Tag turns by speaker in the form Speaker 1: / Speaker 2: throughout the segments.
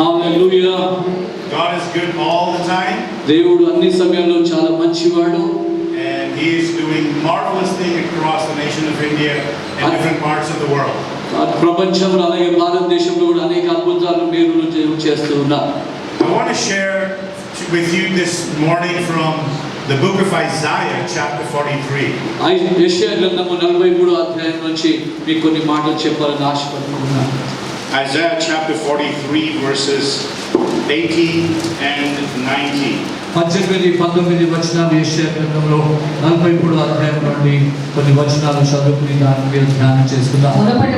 Speaker 1: Hallelujah.
Speaker 2: God is good all the time.
Speaker 1: దేవుడు అన్ని సమయాల్లో చాలా మంచివాడు.
Speaker 2: And He is doing marvelous things across the nation of India and different parts of the world.
Speaker 1: ప్రపంచంలో అలాగే భారతదేశంలో కూడా అనేక అద్భుతాలు మేలులు చేస్తూ ఉన్నారు.
Speaker 2: I want to share with you this morning from the book of Isaiah chapter 43.
Speaker 1: యెషయా గ్రంథము 43వ అధ్యాయం నుంచి మీకు కొన్ని మాటలు చెప్పాలని ఆశపడుతున్నాను.
Speaker 2: Isaiah chapter 43 verses 18 and 19.
Speaker 1: 18-19 వచనాలు యెషయా గ్రంథంలో 43వ అధ్యాయం నుండి కొన్ని వచనాలు చదువుకుని దాని మీద ధ్యానం చేసుకుందాం.
Speaker 3: మునుపటి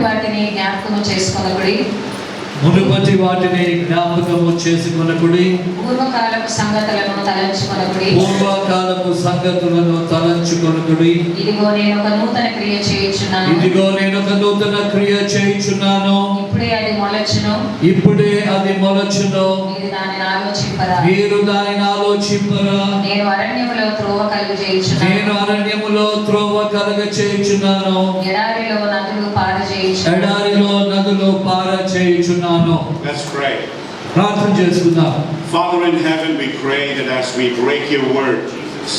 Speaker 3: వాటిని జ్ఞాపకము చేసుకొనకుడి, పూర్వకాలపు సంగతులను తలంచుకొనకుడి. ఇదిగో నేను ఒక నూతన క్రియ చేయుచున్నాను. ఇప్పుడే అది మొలచును. మీరు దానిని ఆలోచింపరా. నేను అరణ్యములో త్రోవ కలుగ చేయుచున్నాను. ఎడారిలో నదులు పార చేయుచున్నాను.
Speaker 2: Let's pray.
Speaker 1: ప్రార్థన చేసుకుందాం.
Speaker 2: Father in heaven, we pray that as we break your word, Jesus,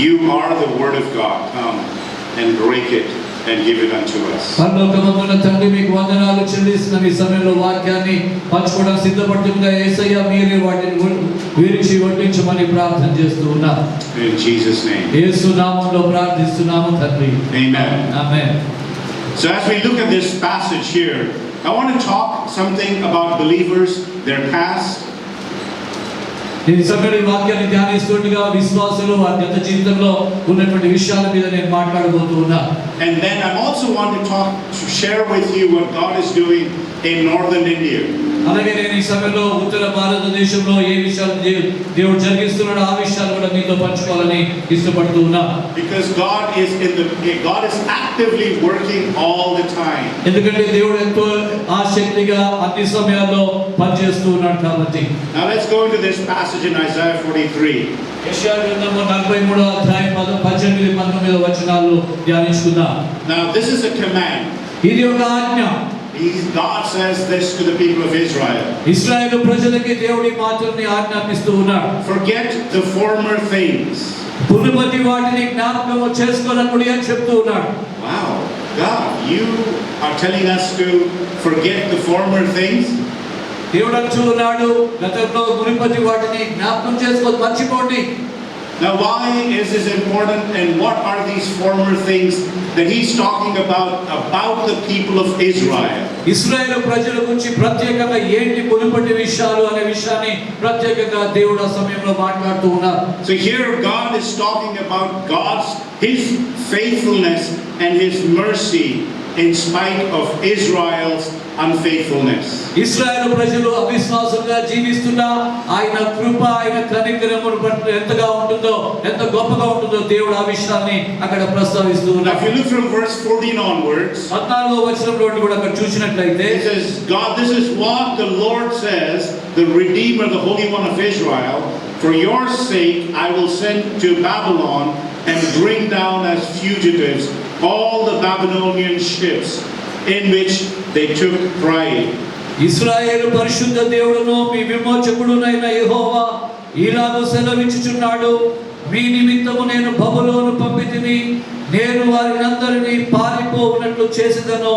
Speaker 2: you are the word of God. Come and break it and give it unto us.
Speaker 1: పరలోకమందున్న తండ్రి, మీకు వందనాలు చెల్లిస్తున్న ఈ సమయంలో వాక్యాన్ని పంచుకోవడానికి సిద్ధపడుతున్న యేసయ్య, మీరే వాటిని విరిచి వడ్డించమని ప్రార్థన చేస్తూ ఉన్నాం.
Speaker 2: In Jesus' name.
Speaker 1: యేసు నామములో ప్రార్థిస్తున్నాము తండ్రి.
Speaker 2: Amen.
Speaker 1: Amen.
Speaker 2: So as we look at this passage here, I want to talk something about believers, their past.
Speaker 1: ఈ సమయంలో వాక్యాన్ని ధ్యానిస్తుండగా విశ్వాసులు వారి గత జీవితంలో ఉన్నటువంటి విషయాల మీద నేను మాట్లాడబోతూ ఉన్నా.
Speaker 2: And then I also want to share with you what God is doing in northern India.
Speaker 1: అలాగే నేను ఈ సమయంలో ఉత్తర భారతదేశంలో ఏ విషయాలు దేవుడు జరిగిస్తున్నాడో ఆ విషయాలు కూడా మీతో పంచుకోవాలని ఇష్టపడుతూ ఉన్నా.
Speaker 2: Because God is actively working all the time.
Speaker 1: ఎందుకంటే దేవుడు ఎంతో ఆసక్తిగా అన్ని సమయాల్లో పనిచేస్తూ ఉన్నాడు కాబట్టి.
Speaker 2: Now let's go into this passage in Isaiah 43.
Speaker 1: యెషయా గ్రంథము 43వ అధ్యాయం 18-19 వచనాలు ధ్యానించుకుందాం.
Speaker 2: Now this is a command.
Speaker 1: ఇది ఒక ఆజ్ఞ.
Speaker 2: God says this to the people of Israel.
Speaker 1: ఇశ్రాయేలు ప్రజలకి దేవుడి మాటల్ని ఆజ్ఞాపిస్తూ ఉన్నాడు.
Speaker 2: Forget the former things.
Speaker 1: పూర్వటి వాటిని జ్ఞాపకము చేసుకోనకుడి అని చెప్తూ ఉన్నాడు.
Speaker 2: Wow, God, you are telling us to forget the former things?
Speaker 1: దేవుడు అంటూ ఉన్నాడు, గతంలో మునుపటి వాటిని జ్ఞాపకం చేసుకోవద్దు, మర్చిపోండి.
Speaker 2: Now why is this important, and what are these former things that he's talking about the people of Israel?
Speaker 1: ఇశ్రాయేలు ప్రజల గురించి ప్రత్యేకంగా ఏంటి మునుపటి విషయాలు అనే విషయాన్ని ప్రత్యేకంగా దేవుడు ఆ సమయంలో మాట్లాడుతూ ఉన్నారు.
Speaker 2: So here God is talking about his faithfulness and his mercy in spite of Israel's unfaithfulness.
Speaker 1: ఇశ్రాయేలు ప్రజలు అవిశ్వాసంగా జీవిస్తున్నా ఆయన కృప, ఆయన కనికరము ఎంతగా ఉంటుందో, ఎంత గొప్పగా ఉంటుందో దేవుడు ఆ విషయాన్ని అక్కడ ప్రస్తావిస్తూ ఉన్నారు.
Speaker 2: If you look from verse 14 onwards,
Speaker 1: 14వ వచనంలో కూడా అక్కడ చూసినట్లయితే,
Speaker 2: it says, God, this is what the Lord says, the Redeemer, the Holy One of Israel, for your sake I will send to Babylon and bring down as fugitives all the Babylonian ships in which they took pride.
Speaker 1: ఇశ్రాయేలు పరిశుద్ధ దేవుడును మీ విమోచకుడునైన యెహోవా ఇలాగూ సెలవిచ్చుచున్నాడు, మీ నిమిత్తము నేను బబులోను పంపితిని, నేను వారినందరినీ పారిపోవునట్లు చేసేదను,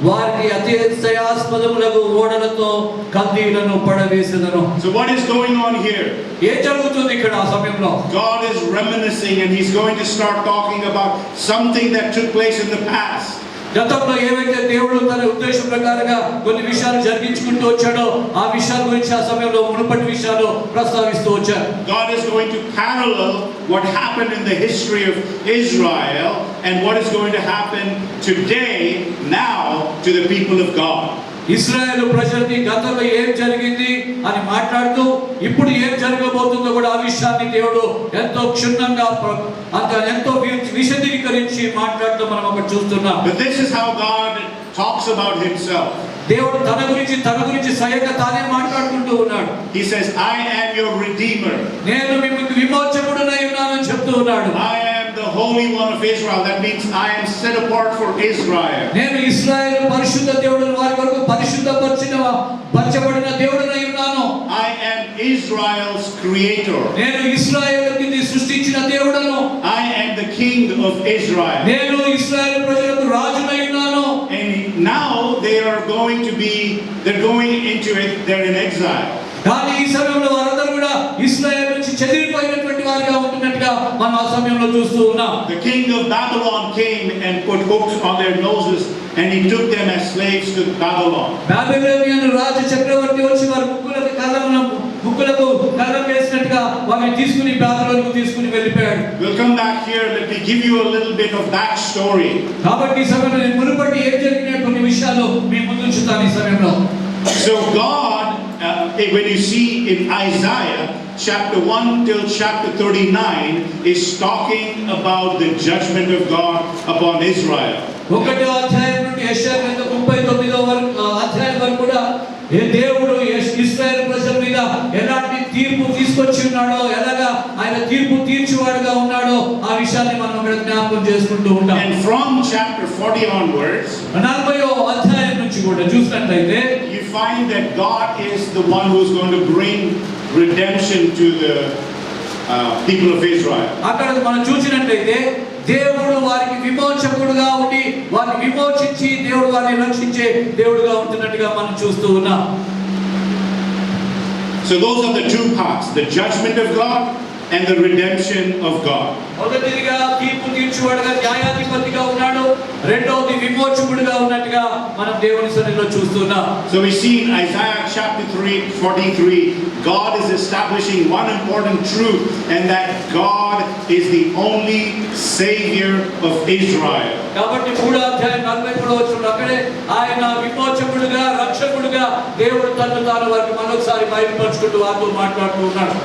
Speaker 1: వారికి అతిశయాస్పదములకు ఓడలతో కల్దీలను పడవేసేదను.
Speaker 2: So what is going on here?
Speaker 1: ఏం జరుగుతుంది ఇక్కడ ఆ సమయంలో?
Speaker 2: God is reminiscing, and he's going to start talking about something that took place in the past.
Speaker 1: గతంలో ఏవైతే దేవుడు తన ఉద్దేశం ప్రకారంగా కొన్ని విషయాలు జరిగించుకుంటూ వచ్చాడో ఆ విషయాల గురించి ఆ సమయంలో మునుపటి విషయాలు ప్రస్తావిస్తూ వచ్చారు.
Speaker 2: God is going to parallel what happened in the history of Israel and what is going to happen today, now, to the people of God.
Speaker 1: ఇశ్రాయేలు ప్రజలకి గతంలో ఏం జరిగింది అని మాట్లాడుతూ ఇప్పుడు ఏం జరగబోతుందో కూడా ఆ విషయాన్ని దేవుడు ఎంతో క్షుణ్ణంగా ఎంతో విశదీకరించి మాట్లాడటం మనం అక్కడ చూస్తున్నాం.
Speaker 2: But this is how God talks about himself.
Speaker 1: దేవుడు తన గురించి స్వయంగా తానే మాట్లాడుకుంటూ ఉన్నాడు.
Speaker 2: He says, I am your redeemer.
Speaker 1: నేను మీకు విమోచకుడునై ఉన్నానని చెప్తూ ఉన్నాడు.
Speaker 2: I am the the Holy One of Israel. That means I am set apart for Israel.
Speaker 1: నేను ఇశ్రాయేలు పరిశుద్ధ దేవుడను, వారి కొరకు పరిశుద్ధపరచబడిన దేవుడనై ఉన్నాను.
Speaker 2: I am Israel's creator.
Speaker 1: నేను ఇశ్రాయేలుని సృష్టించిన దేవుడను.
Speaker 2: I am the king of Israel.
Speaker 1: నేను ఇశ్రాయేలు ప్రజలకు రాజునై ఉన్నాను.
Speaker 2: And now they're going into it, they're in exile.
Speaker 1: కానీ ఈ సమయంలో వారందరూ కూడా ఇశ్రాయేలు నుంచి చెదిరిపోయినటువంటి వారిగా ఉంటున్నట్టుగా మనం ఆ సమయంలో చూస్తూ ఉన్నాం.
Speaker 2: The king of Babylon came and put hooks on their noses and he took them as slaves to Babylon.
Speaker 1: Babylonian రాజు చక్రవర్తి వచ్చి వారి ముక్కులకు కర్ర వేసినట్టుగా వారిని తీసుకుని బాబిలోనుకు తీసుకుని వెళ్ళిపోయాడు.
Speaker 2: We'll come back here. Let me give you a little bit of backstory.
Speaker 1: కాబట్టి ఈ సమయంలో నేను మునుపటి ఏం జరిగిన కొన్ని విషయాలు మీ ముందు ఉంచుతాను ఈ సమయంలో.
Speaker 2: So God, when you see in Isaiah chapter 1 till chapter 39, is talking about the judgment of God upon Israel.
Speaker 1: ఒకటో అధ్యాయం నుండి యెషయా గ్రంథం 39వ అధ్యాయం వరకు కూడా దేవుడు ఇశ్రాయేలు ప్రజల మీద ఎలాంటి తీర్పు తీసుకొచ్చి ఉన్నాడో, ఎలాగా ఆయన తీర్పు తీర్చువాడుగా ఉన్నాడో ఆ విషయాన్ని మనం ఇక్కడ జ్ఞాపకం చేసుకుంటూ ఉంటాం.
Speaker 2: And from chapter 40 onwards,
Speaker 1: 40వ అధ్యాయం నుంచి కూడా చూసినట్లయితే
Speaker 2: you find that God is the one who's going to bring redemption to the people of Israel.
Speaker 1: అక్కడ మనం చూసినట్లయితే దేవుడు వారికి విమోచకుడుగా ఉండి వారిని విమోచించి దేవుడు వారిని రక్షించే దేవుడుగా ఉంటున్నట్టుగా మనం చూస్తూ ఉన్నాం.
Speaker 2: So those are the two parts, the judgment of God and the redemption of God.
Speaker 1: మొదటిదిగా తీర్పు తీర్చువాడుగా న్యాయాధిపతిగా ఉన్నాడు, రెండవది విమోచకుడుగా ఉన్నట్టుగా మనం దేవుని సన్నిధిలో చూస్తున్నాం.
Speaker 2: So we see in Isaiah chapter 43, God is establishing one important truth, and that God is the only savior of Israel.
Speaker 1: కాబట్టి 3వ అధ్యాయం 43వ వచనంలో అక్కడే ఆయన విమోచకుడుగా రక్షకుడుగా దేవుడు తనను తాను వారికి మరొకసారి బయలుపరుచుకుంటూ వారితో మాట్లాడుతూ ఉన్నాడు.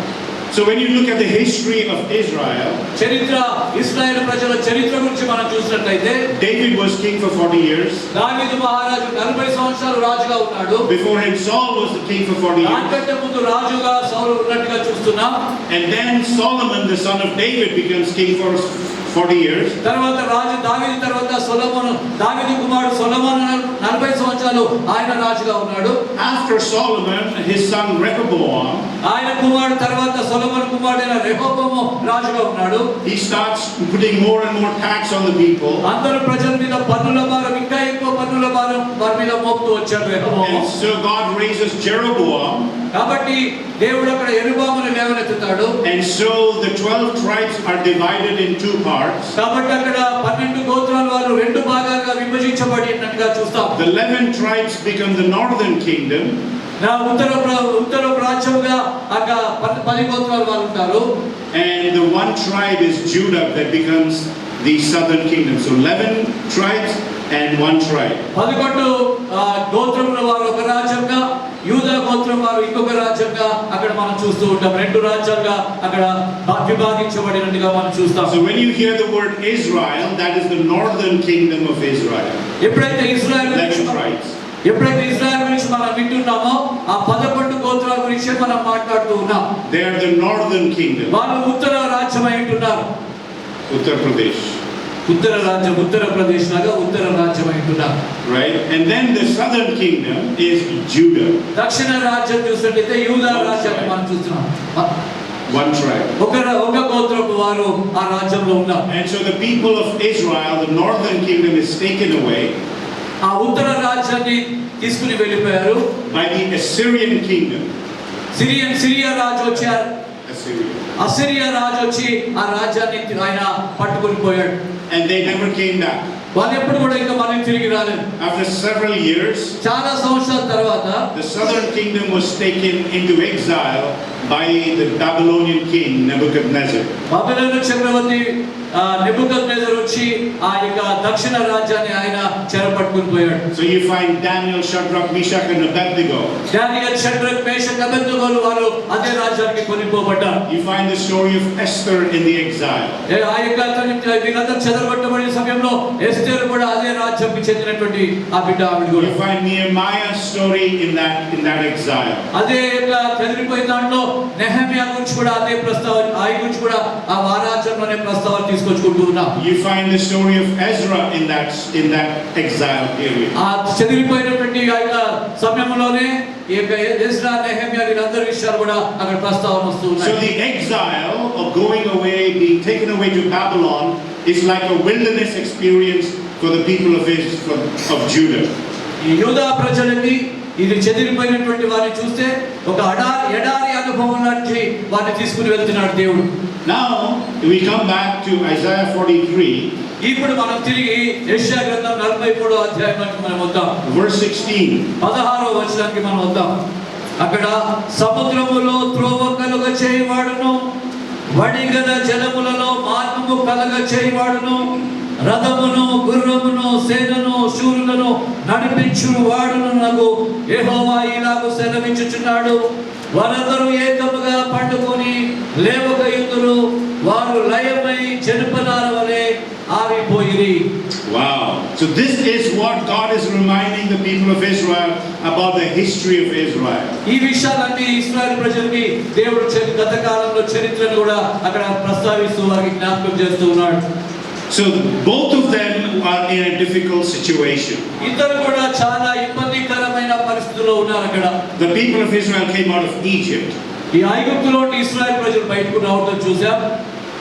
Speaker 2: So when you look at the history of Israel,
Speaker 1: చరిత్ర ఇశ్రాయేలు ప్రజల చరిత్ర గురించి మనం చూసినట్లయితే
Speaker 2: David was king for 40 years.
Speaker 1: దావీదు మహారాజు 40 సంవత్సరాలు రాజుగా ఉన్నాడు.
Speaker 2: Before him Saul was the king for 40 years.
Speaker 1: దానికంటే ముందు రాజుగా సౌలు ఉన్నట్టుగా చూస్తున్నాం.
Speaker 2: And then Solomon the son of David becomes king for 40 years.
Speaker 1: తర్వాత రాజు దావీదు తర్వాత సొలొమోను, దావీదు కుమారుడు సొలొమోను 40 సంవత్సరాలు ఆయన రాజుగా ఉన్నాడు.
Speaker 2: After Solomon, his son Rehoboam,
Speaker 1: ఆయన కుమారుడు తర్వాత సొలొమోను కుమారుడైన రెహోబోము రాజుగా ఉన్నాడు.
Speaker 2: he starts putting more and more tax on the people.
Speaker 1: అందరు ప్రజల మీద పన్నుల భారం, ఇంకా ఎక్కువ పన్నుల భారం వారి మీద మోపుతూ వచ్చాడు రెహోబోము.
Speaker 2: And so God raises Jeroboam.
Speaker 1: కాబట్టి దేవుడు అక్కడ యెరొబామును లేవనెత్తుతాడు.
Speaker 2: And so the 12 tribes are divided in two parts.
Speaker 1: కాబట్టి అక్కడ 12 గోత్రాల వారు రెండు భాగాలుగా విభజించబడినట్టుగా చూస్తాం.
Speaker 2: The 11 tribes become the northern kingdom.
Speaker 1: ఉత్తర రాజ్యంగా అక్కడ 10 గోత్రాల వారు ఉంటారు.
Speaker 2: And the one tribe is Judah that becomes the southern kingdom. So 11 tribes and one tribe.
Speaker 1: 11 గోత్రముల వారు ఒక రాజ్యంగా, యూదా గోత్రం వారు ఇంకొక రాజ్యంగా అక్కడ మనం చూస్తూ ఉంటాం. రెండు రాజ్యాలుగా అక్కడ విభాగించబడినట్టుగా మనం చూస్తాం.
Speaker 2: So when you hear the word Israel, that is the northern kingdom of Israel.
Speaker 1: ఎప్పుడైతే ఇశ్రాయేలు
Speaker 2: 11 tribes.
Speaker 1: ఎప్పుడైతే ఇశ్రాయేలు గురించి మనం వింటున్నామో ఆ 11 గోత్రాల గురించి మనం మాట్లాడుతూ ఉన్నాం.
Speaker 2: They are the northern kingdom.
Speaker 1: వాళ్ళు ఉత్తర రాజ్యం అయి ఉంటున్నారు.
Speaker 2: Uttar Pradesh.
Speaker 1: ఉత్తర రాజ్యం, ఉత్తరప్రదేశ్ లాగా ఉత్తర రాజ్యం అయి ఉంటున్నారు.
Speaker 2: Right? And then the southern kingdom is Judah.
Speaker 1: దక్షిణ రాజ్యం చూసినట్లయితే యూదా రాజ్యాన్ని మనం చూస్తున్నాం.
Speaker 2: One tribe.
Speaker 1: ఒక గోత్రపు వారు ఆ రాజ్యంలో ఉన్నారు.
Speaker 2: And so the people of Israel, the northern kingdom, is taken away
Speaker 1: ఆ ఉత్తర రాజ్యాన్ని తీసుకుని వెళ్ళిపోయారు.
Speaker 2: by the Assyrian kingdom.
Speaker 1: Syria రాజు వచ్చారు.
Speaker 2: Assyria.
Speaker 1: అసిరియా రాజు వచ్చి ఆ రాజ్యాన్ని ఆయన పట్టుకొని పోయాడు.
Speaker 2: And they never came back.
Speaker 1: వాళ్ళు ఎప్పుడు కూడా ఇంకా మళ్ళీ తిరిగి రాలేదు.
Speaker 2: After several years,
Speaker 1: చాలా సంవత్సరాల తర్వాత
Speaker 2: the southern kingdom was taken into exile by the Babylonian king Nebuchadnezzar.
Speaker 1: బబులోను చక్రవర్తి నెబుకద్నెజర్ వచ్చి ఆ యొక్క దక్షిణ రాజ్యాన్ని ఆయన చెరపట్టుకొని పోయాడు.
Speaker 2: So you find Daniel, Shadrach, Meshach and Abednego.
Speaker 1: దానియేలు, షడ్రక్, మేషక్, అబేద్నెగోలు వారు అదే రాజ్యానికి కొనిపోబడ్డారు.
Speaker 2: You find the story of Esther in the exile.
Speaker 1: ఆ యొక్క వీళ్ళందరూ చెదరగొట్టబడిన సమయంలో ఎస్తేరు కూడా అదే రాజ్యానికి చెందినటువంటి ఆ బిడ్డ ఆవిడ కూడా.
Speaker 2: You find Nehemiah's story in that exile.
Speaker 1: అదే యొక్క చెదిరిపోయిన దాంట్లో నెహెమ్యా గురించి కూడా అదే ప్రస్తావన, ఆయన గురించి కూడా ఆ రాజ్యంలోనే ప్రస్తావన తీసుకు తీసుకొచ్చుకుంటూ ఉన్నాం.
Speaker 2: You find the story of Ezra in that exile period.
Speaker 1: ఆ చెదిరిపోయినటువంటి ఆ యొక్క సమయంలోనే ఈ యొక్క ఎజ్రా, నెహెమ్యా వీరందరి విషయాలు కూడా అక్కడ ప్రస్తావన వస్తూ
Speaker 2: So
Speaker 1: ఉన్నాయి.
Speaker 2: the exile of going away, being taken away to Babylon, is like a wilderness experience for the people of Judah.
Speaker 1: ఈ యూదా ప్రజలకి ఇది చెదిరిపోయినటువంటి వారిని చూస్తే ఒక ఎడారి అనుభవం లాంటి వారిని తీసుకుని వెళ్తున్నాడు దేవుడు.
Speaker 2: Now we come back to Isaiah 43.
Speaker 1: ఇప్పుడు మనం తిరిగి యెషయా గ్రంథం 43వ అధ్యాయానికి మనం వద్దాం.
Speaker 2: Verse 16.
Speaker 1: 16వ వచనానికి మనం వద్దాం. అక్కడ సముద్రములో త్రోవ కలుగ చేయవాడును, వడిగల జలములలో మార్గము కలుగ చేయవాడును, రథమును గుర్రమును సేనను శూరులను నడిపించు వాడును నాకు యెహోవా ఇలాగు సెలవిచ్చుచున్నాడు. వారందరూ ఏకముగా పండుకొని లేవకయుతురు, వారు లయమై జనపనార వలె ఆరిపోయిరి.
Speaker 2: Wow. So this is what God is reminding the people of Israel about the history of Israel.
Speaker 1: ఈ విషయాలన్నీ ఇశ్రాయేలు ప్రజలకి దేవుడు గత కాలంలో చరిత్రను కూడా అక్కడ ప్రస్తావిస్తూ వారికి జ్ఞాపకం చేస్తూ ఉన్నాడు.
Speaker 2: So both of them are in a difficult situation.
Speaker 1: ఇద్దరు కూడా చాలా ఇబ్బందికరమైన పరిస్థితుల్లో ఉన్నారు అక్కడ.
Speaker 2: The people of Israel came out of Egypt.
Speaker 1: ఈ ఐగుప్తులో నుండి ఇశ్రాయేలు ప్రజలు బయటకు రావడం చూసాం.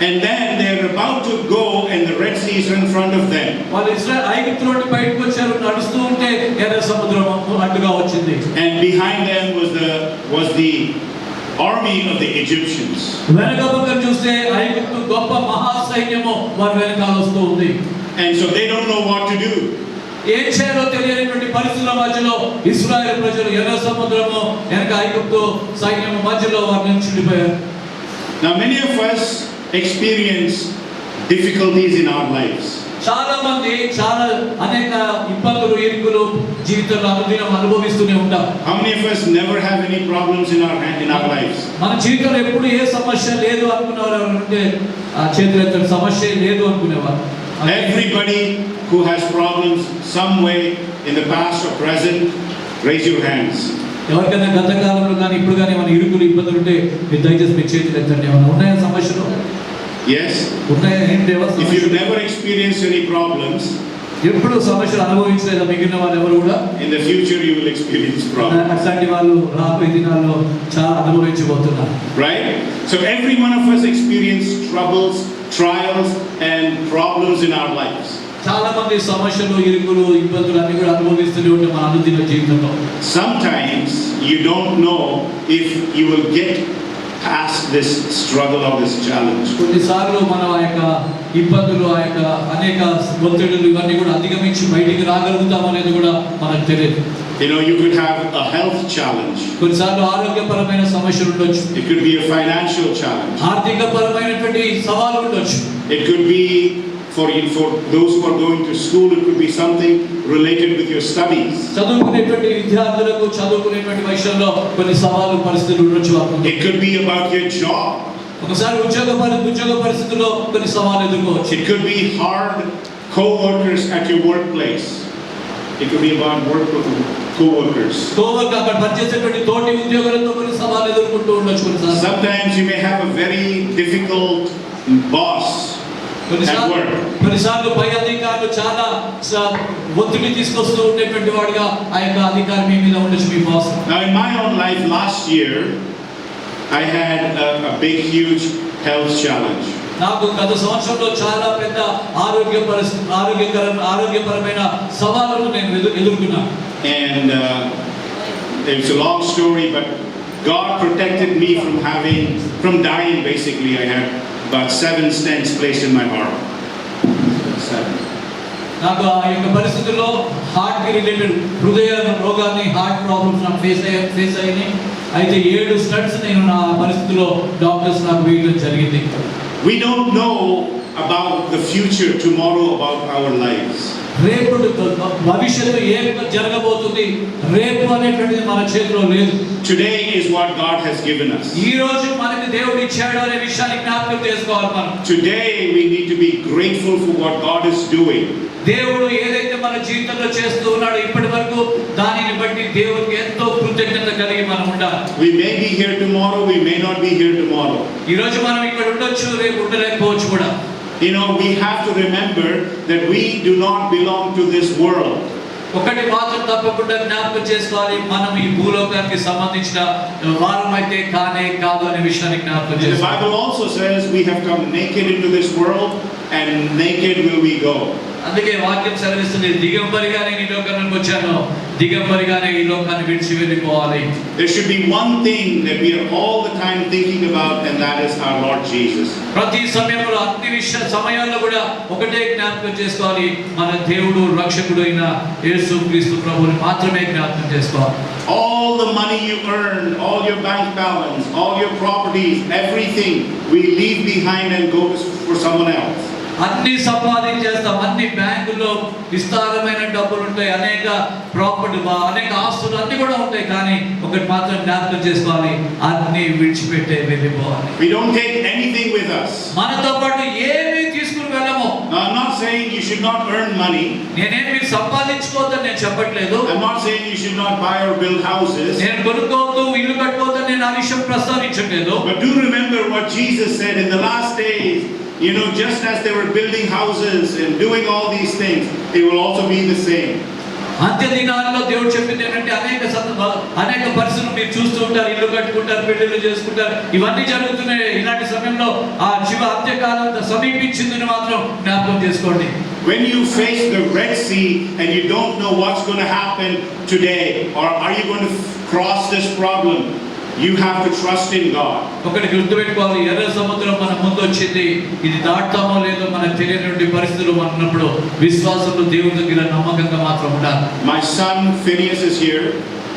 Speaker 2: And then they're about to go and the Red Sea is in front of them.
Speaker 1: వాళ్ళు ఐగుప్తు నుండి బయటకు వచ్చారు, నడుస్తూ ఉంటే ఎర్ర సముద్రం అడ్డుగా వచ్చింది.
Speaker 2: And behind them was the army of the Egyptians.
Speaker 1: వెనక పక్కన చూస్తే ఐగుప్తు గొప్ప మహా సైన్యము వారి వెనకాల వస్తూ ఉంది.
Speaker 2: And so they don't know what to do.
Speaker 1: ఏం చేయాలో తెలియనటువంటి పరిస్థితుల మధ్యలో ఇశ్రాయేలు ప్రజలు ఎర్ర సముద్రము వెనక ఐగుప్తు సైన్యము మధ్యలో వారి నుంచి ఉండిపోయారు.
Speaker 2: Now many of us experience difficulties in our lives.
Speaker 1: చాలా మంది అనేక ఇబ్బందులు ఇరుకులు జీవితంలో అనుదినం అనుభవిస్తూనే ఉంటారు.
Speaker 2: How many of us never have any problems in our lives?
Speaker 1: మన జీవితంలో ఎప్పుడు ఏ సమస్య లేదు అనుకునేవారు అంటే ఆ చేతులెత్తని సమస్య లేదు అనుకునేవారు.
Speaker 2: Everybody who has problems some way in the past or present, raise your hands.
Speaker 1: ఎవరికైనా గత కాలంలో కానీ ఇప్పుడు కానీ మన ఇరుకులు ఇబ్బందులు ఉంటే మీరు దయచేసి మీ చేతులు ఎత్తండి. ఏమైనా ఉన్నాయా సమస్యలు?
Speaker 2: Yes.
Speaker 1: ఉన్నాయా? ఏం లేవా?
Speaker 2: If you've never experienced any problems,
Speaker 1: ఎప్పుడు సమస్యలు అనుభవించలేదా మిగిలిన వాళ్ళు ఎవరు కూడా?
Speaker 2: in the future you will experience problems.
Speaker 1: అట్లాంటి వాళ్ళు రాబోయే దినాల్లో చాలా అనుభవించబోతున్నారు.
Speaker 2: Right? So every one of us experience troubles, trials and problems in our lives.
Speaker 1: చాలా మంది సమస్యలు ఇరుకులు ఇబ్బందులు అన్ని కూడా అనుభవిస్తూనే ఉంటాం మన అనుదిన జీవితంలో.
Speaker 2: Sometimes you don't know if you will get past this struggle or this challenge.
Speaker 1: కొన్నిసార్లు మనం ఆ యొక్క ఇబ్బందులు ఆ యొక్క అనేక ఒత్తిడులు ఇవన్నీ కూడా అధిగమించి బయటికి రాగలుగుతాం అనేది కూడా మనకు తెలియదు.
Speaker 2: You know, you could have a health challenge.
Speaker 1: కొన్నిసార్లు ఆరోగ్యపరమైన సమస్యలు ఉండొచ్చు.
Speaker 2: It could be a financial challenge.
Speaker 1: ఆర్థికపరమైనటువంటి సవాలు ఉండొచ్చు.
Speaker 2: It could be for those who are going to school, it could be something related with your studies.
Speaker 1: చదువుకునేటువంటి విద్యార్థులకు చదువుకునేటువంటి విషయంలో కొన్ని సవాలు పరిస్థితులు ఉండొచ్చు.
Speaker 2: It could be about your job.
Speaker 1: ఒకసారి ఉద్యోగ పరిస్థితుల్లో కొన్ని సవాలు ఎదుర్కోవచ్చు.
Speaker 2: It could be hard co-workers at your workplace. It could be about co-workers.
Speaker 1: అక్కడ పనిచేసేటువంటి తోటి ఉద్యోగులతో కొన్ని సవాలు ఎదుర్కొంటూ ఉండొచ్చు. కొన్నిసార్లు
Speaker 2: Sometimes you may have a very difficult boss at work.
Speaker 1: కొన్నిసార్లు పై అధికారులు చాలా ఒత్తిడి తీసుకొస్తూ ఉండేటువంటి వాడిగా ఆ యొక్క అధికారి మీ మీద ఉండొచ్చు, మీ boss.
Speaker 2: Now in my own life last year I had a big huge health challenge.
Speaker 1: నాకు గత సంవత్సరంలో చాలా పెద్ద ఆరోగ్యపరమైన సవాలును నేను ఎదుర్కొన్నాను.
Speaker 2: And it's a long story, but God protected me from dying. Basically I had about 7 stents placed in my heart. 7.
Speaker 1: నాకు ఆ యొక్క పరిస్థితుల్లో హార్ట్ కి రిలేటెడ్ హృదయ రోగాన్ని హార్ట్ ప్రాబ్లమ్స్ నాకు ఫేస్ అయ్యాయి. అయితే 7 స్టంట్స్ నేను నా పరిస్థితుల్లో డాక్టర్స్ నాకు వేయడం జరిగింది.
Speaker 2: We don't know about the future tomorrow, about our lives.
Speaker 1: రేపు భవిష్యత్తు ఏం జరగబోతుంది రేపు అనేటువంటిది మన చేతిలో లేదు.
Speaker 2: Today is what God has given us.
Speaker 1: ఈ రోజు మనకి దేవుడు ఇచ్చాడు అనే విషయాన్ని జ్ఞాపకం చేసుకోవాలి మనం.
Speaker 2: Today we need to be grateful for what God is doing.
Speaker 1: దేవుడు ఏదైతే మన జీవితంలో చేస్తూ ఉన్నాడో ఇప్పటి వరకు దానిని బట్టి దేవునికి ఎంతో కృతజ్ఞత కలిగి మనం ఉండాలి.
Speaker 2: We may be here tomorrow, we may not be here tomorrow.
Speaker 1: ఈ రోజు మనం ఇక్కడ ఉండొచ్చు, రేపు ఉండలేకపోవచ్చు కూడా.
Speaker 2: we have to remember that we do not belong to this world.
Speaker 1: ఒకటి మాత్రం తప్పకుండా జ్ఞాపకం చేసుకోవాలి, మనం ఈ భూలోకానికి సంబంధించిన వారమైతే కానే కాదు అనే విషయాన్ని జ్ఞాపకం
Speaker 2: The
Speaker 1: చేసుకోవాలి.
Speaker 2: Bible also says we have come naked into this world and naked will we go.
Speaker 1: అందుకే వాక్యం సెలవిస్తుంది, దిగంబరిగానే ఈ లోకానికి వచ్చాను, దిగంబరిగానే ఈ లోకాన్ని విడిచి వెళ్ళిపోవాలి.
Speaker 2: There should be one thing that we are all the time thinking about, and that is our Lord Jesus.
Speaker 1: ప్రతి సమయంలో అన్ని సమయాల్లో కూడా ఒకటే జ్ఞాపకం చేసుకోవాలి, మన దేవుడు రక్షకుడు అయిన యేసుక్రీస్తు ప్రభువుని మాత్రమే జ్ఞాపకం చేసుకోవాలి.
Speaker 2: All the money you earn, all your bank balance, all your properties, everything we leave behind and go for someone else.
Speaker 1: అన్ని సంపాదించేస్తాం, అన్ని బ్యాంకుల్లో విస్తారమైన డబ్బులు ఉంటాయి, అనేక ప్రాపర్టీ అనేక ఆస్తులు అన్ని కూడా ఉంటాయి, కానీ ఒకటి మాత్రం జ్ఞాపకం చేసుకోవాలి, అన్ని విడిచిపెట్టే వెళ్ళిపోవాలి.
Speaker 2: We don't take anything with us.
Speaker 1: మనతో పాటు ఏమీ తీసుకుని వెళ్ళము.
Speaker 2: Now, I'm not saying you should not earn money.
Speaker 1: నేనేం మీరు సంపాదించుకోవద్దని నేను చెప్పట్లేదు.
Speaker 2: I'm not saying you should not buy or build houses.
Speaker 1: నేను కొనుక్కోవద్దు, ఇల్లు కట్టుకోవద్దని నేను ఆ విషయం ప్రస్తావించట్లేదు.
Speaker 2: But do remember what Jesus said in the last days. Just as they were building houses and doing all these things, they will also be the same.
Speaker 1: అంత్య దినాల్లో దేవుడు చెప్పింది ఏంటంటే అనేక పరిస్థితులు మీరు చూస్తూ ఉంటారు, ఇల్లు కట్టుకుంటారు, పెళ్లిళ్ళు చేసుకుంటారు, ఇవన్నీ జరుగుతున్నాయి. ఇలాంటి సమయంలో ఆ అంత్యకాలం సమీపించిందని మాత్రం జ్ఞాపకం చేసుకోండి.
Speaker 2: When you face the Red Sea and you don't know what's going to happen today, or are you going to cross this problem, you have to trust in God.
Speaker 1: ఒకటి గుర్తుపెట్టుకోవాలి, ఎర్ర సముద్రం మన ముందు వచ్చింది, ఇది దాటుతామో లేదో మనకు తెలియని పరిస్థితులు ఉన్నప్పుడు విశ్వాసంలో దేవుని దగ్గర నమ్మకంగా మాత్రం ఉండాలి.
Speaker 2: My son Phineas is here.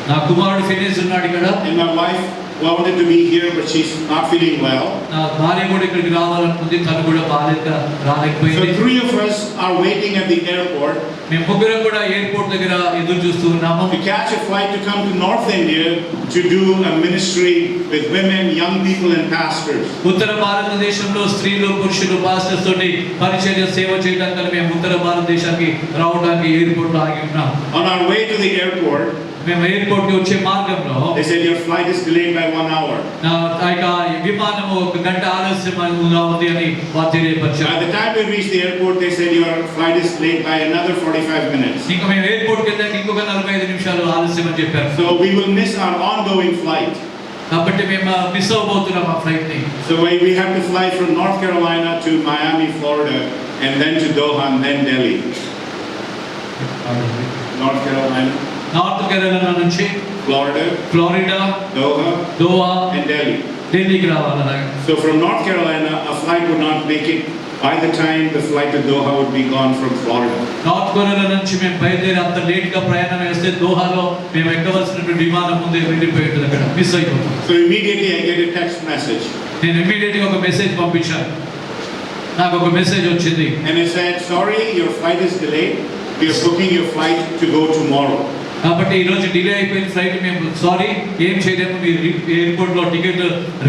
Speaker 1: నా కుమారుడు ఫినిస్ ఉన్నాడు ఇక్కడ.
Speaker 2: And my wife wanted to be here, but she's not feeling well.
Speaker 1: నా భార్య కూడా ఇక్కడికి రావాలనుకుంది, తను కూడా రాలేకపోయింది.
Speaker 2: So 3 of us are waiting at the airport.
Speaker 1: మేము ముగ్గురం కూడా ఎయిర్పోర్ట్ దగ్గర ఎదురు చూస్తూ ఉన్నాము.
Speaker 2: To catch a flight to come to North India to do a ministry with women, young people and pastors.
Speaker 1: ఉత్తర భారతదేశంలో స్త్రీలు, పురుషులు, పాస్టర్స్ తోటి పరిచర్య సేవ చేయడానికి మేము ఉత్తర భారతదేశానికి రావడానికి ఎయిర్పోర్ట్ లో ఆగి ఉన్నాం.
Speaker 2: On our way to the airport,
Speaker 1: మేము ఎయిర్పోర్ట్ కి వచ్చే మార్గంలో
Speaker 2: they said your flight is delayed by 1 hour.
Speaker 1: విమానం 1 గంట ఆలస్యంగా ఉంది అని వారు తెలియపరిచారు.
Speaker 2: By the time we reached the airport, they said your flight is delayed by another 45 minutes.
Speaker 1: ఇంకా మేము ఎయిర్పోర్ట్ కి వెళ్ళాక ఇంకొక 45 నిమిషాలు ఆలస్యం అని చెప్పారు.
Speaker 2: So we will miss our ongoing flight.
Speaker 1: కాబట్టి మేము మిస్ అవబోతున్నాం ఆ ఫ్లైట్ ని.
Speaker 2: So we have to fly from North Carolina to Miami, Florida, and then to Doha and then Delhi. North Carolina,
Speaker 1: north Kerala నుంచి ఫ్లోరిడా, దోహా
Speaker 2: and Delhi.
Speaker 1: ఢిల్లీకి రావాలి. అలాగే
Speaker 2: So from North Carolina, a flight would not make it. By the time the flight to Doha would be gone from Florida.
Speaker 1: North Kerala నుంచి మేము బయలుదేరి అంత late గా ప్రయాణం చేస్తే దోహాలో మేము ఎక్కవలసినటువంటి విమానం ముందే వెళ్ళిపోయి ఉంటుంది, అక్కడ మిస్ అయిపోతాం.
Speaker 2: So immediately I get a text message.
Speaker 1: నేను ఇమ్మీడియట్ గా ఒక మెసేజ్ పంపించాను. నాకు ఒక మెసేజ్ వచ్చింది.
Speaker 2: And it said, sorry, your flight is delayed. We are booking your flight to go tomorrow.
Speaker 1: కాబట్టి ఈ రోజు డిలే అయిపోయిన ఫ్లైట్ మేము సారీ ఏం చేయలేము, మీరు ఎయిర్పోర్ట్ లో టికెట్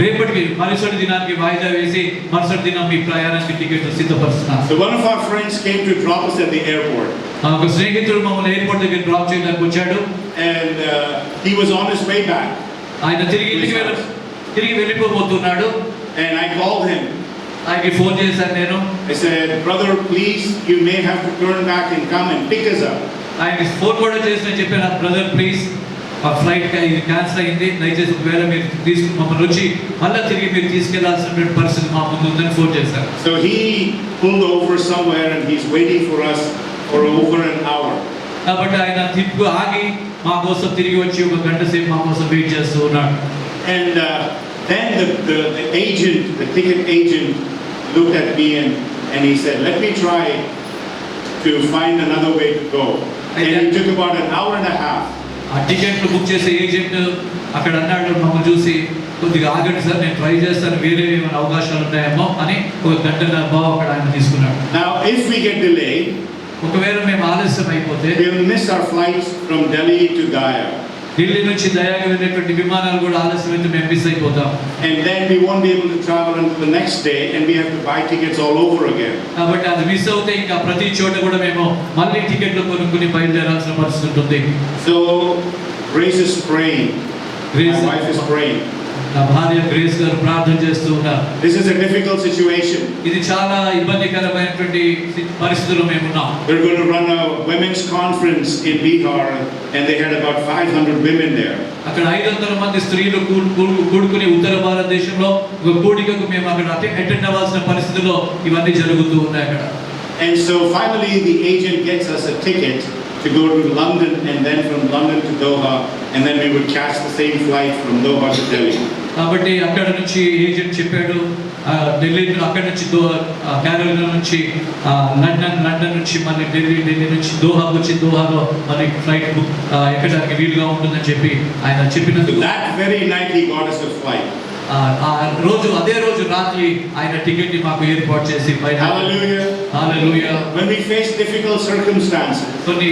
Speaker 1: రేపటికి మరుసటి దినానికి వాయిదా వేసి మరుసటి దినం మీ ప్రయాణానికి ticket సిద్ధపరుస్తున్నాం.
Speaker 2: So one of our friends came to drop us at the airport.
Speaker 1: ఒక స్నేహితుడు మమ్మల్ని ఎయిర్పోర్ట్ దగ్గర డ్రాప్ చేయడానికి వచ్చాడు.
Speaker 2: And he was on his way back.
Speaker 1: ఆయన తిరిగి వెళ్ళిపోబోతున్నాడు.
Speaker 2: And I called him.
Speaker 1: ఆయనకి ఫోన్ చేశాను నేను.
Speaker 2: I said, brother, please, you may have to turn back and come and pick us up.
Speaker 1: ఆయనకి ఫోన్ కూడా చేసి చెప్పాను, బ్రదర్ ప్లీజ్ ఆ ఫ్లైట్ ఇది క్యాన్సిల్ అయింది, దయచేసి ఒకవేళ మీరు మమ్మల్ని వచ్చి మళ్ళీ తిరిగి మీరు తీసుకెళ్లాల్సినటువంటి పరిస్థితి మా ముందు ఉందని ఫోన్ చేశారు.
Speaker 2: So he pulled over somewhere and he's waiting for us for over an hour.
Speaker 1: కాబట్టి ఆయన ఆగి మా కోసం తిరిగి వచ్చి 1 గంట సేపు మా కోసం వెయిట్ చేస్తూ ఉన్నాడు.
Speaker 2: And then the agent, the ticket agent, looked at me and he said, let me try to find another way to go. And it took about an hour and a half.
Speaker 1: ఆ టికెట్లు book చేసే agent అక్కడ అన్నాడు, మమ్మల్ని చూసి కొద్దిగా ఆగండి sir, నేను ట్రై చేస్తాను, వేరే ఏమైనా అవకాశాలు ఉంటాయేమో అని 1 గంటన్నర అక్కడ ఆయన తీసుకున్నాడు.
Speaker 2: Now if we get delayed,
Speaker 1: ఒకవేళ మేము ఆలస్యం అయిపోతే
Speaker 2: we'll miss our flights from Delhi to Gaya.
Speaker 1: Delhi నుంచి దయాగా వెళ్ళేటువంటి విమానాలు కూడా ఆలస్యం అయితే మేము మిస్ అయిపోతాం.
Speaker 2: And then we won't be able to travel until the next day and we have to buy tickets all over again.
Speaker 1: కాబట్టి అది మిస్ అవుతే ఇంకా ప్రతి చోట కూడా మేము మళ్ళీ టికెట్లు కొనుక్కుని బయలుదేరాల్సిన పరిస్థితి ఉంటుంది.
Speaker 2: So Grace is praying. My wife is praying.
Speaker 1: నా భార్య గ్రేస్ గారు ప్రార్థన చేస్తూ ఉన్నారు.
Speaker 2: This is a difficult situation.
Speaker 1: ఇది చాలా ఇబ్బందికరమైనటువంటి పరిస్థితుల్లో మేము ఉన్నాం.
Speaker 2: We're going to run a women's conference in Bihar, and they had about 500 women there.
Speaker 1: అక్కడ 500 మంది స్త్రీలు కూడుకుని ఉత్తర భారతదేశంలో ఒక కూడికకు మేము అక్కడ అటెండ్ అవ్వాల్సిన పరిస్థితుల్లో ఇవన్నీ జరుగుతూ ఉన్నాయి అక్కడ.
Speaker 2: And so finally the agent gets us a ticket to go to London, and then from London to Doha, and then we would catch the same flight from Doha to Delhi.
Speaker 1: కాబట్టి అక్కడ నుంచి agent చెప్పాడు ఢిల్లీ, అక్కడ నుంచి Carolina నుంచి London నుంచి మళ్ళీ ఢిల్లీ నుంచి దోహాకు వచ్చి దోహాలో మళ్ళీ ఫ్లైట్ బుక్ ఎక్కడానికి వీలుగా ఉంటుందని చెప్పి ఆయన చెప్పినందుకు
Speaker 2: That very night he got us a flight.
Speaker 1: అదే రోజు రాత్రి ఆయన టికెట్ మాకు ఏర్పాటు చేసి
Speaker 2: Hallelujah.
Speaker 1: Hallelujah.
Speaker 2: When we face difficult circumstances,
Speaker 1: కొన్ని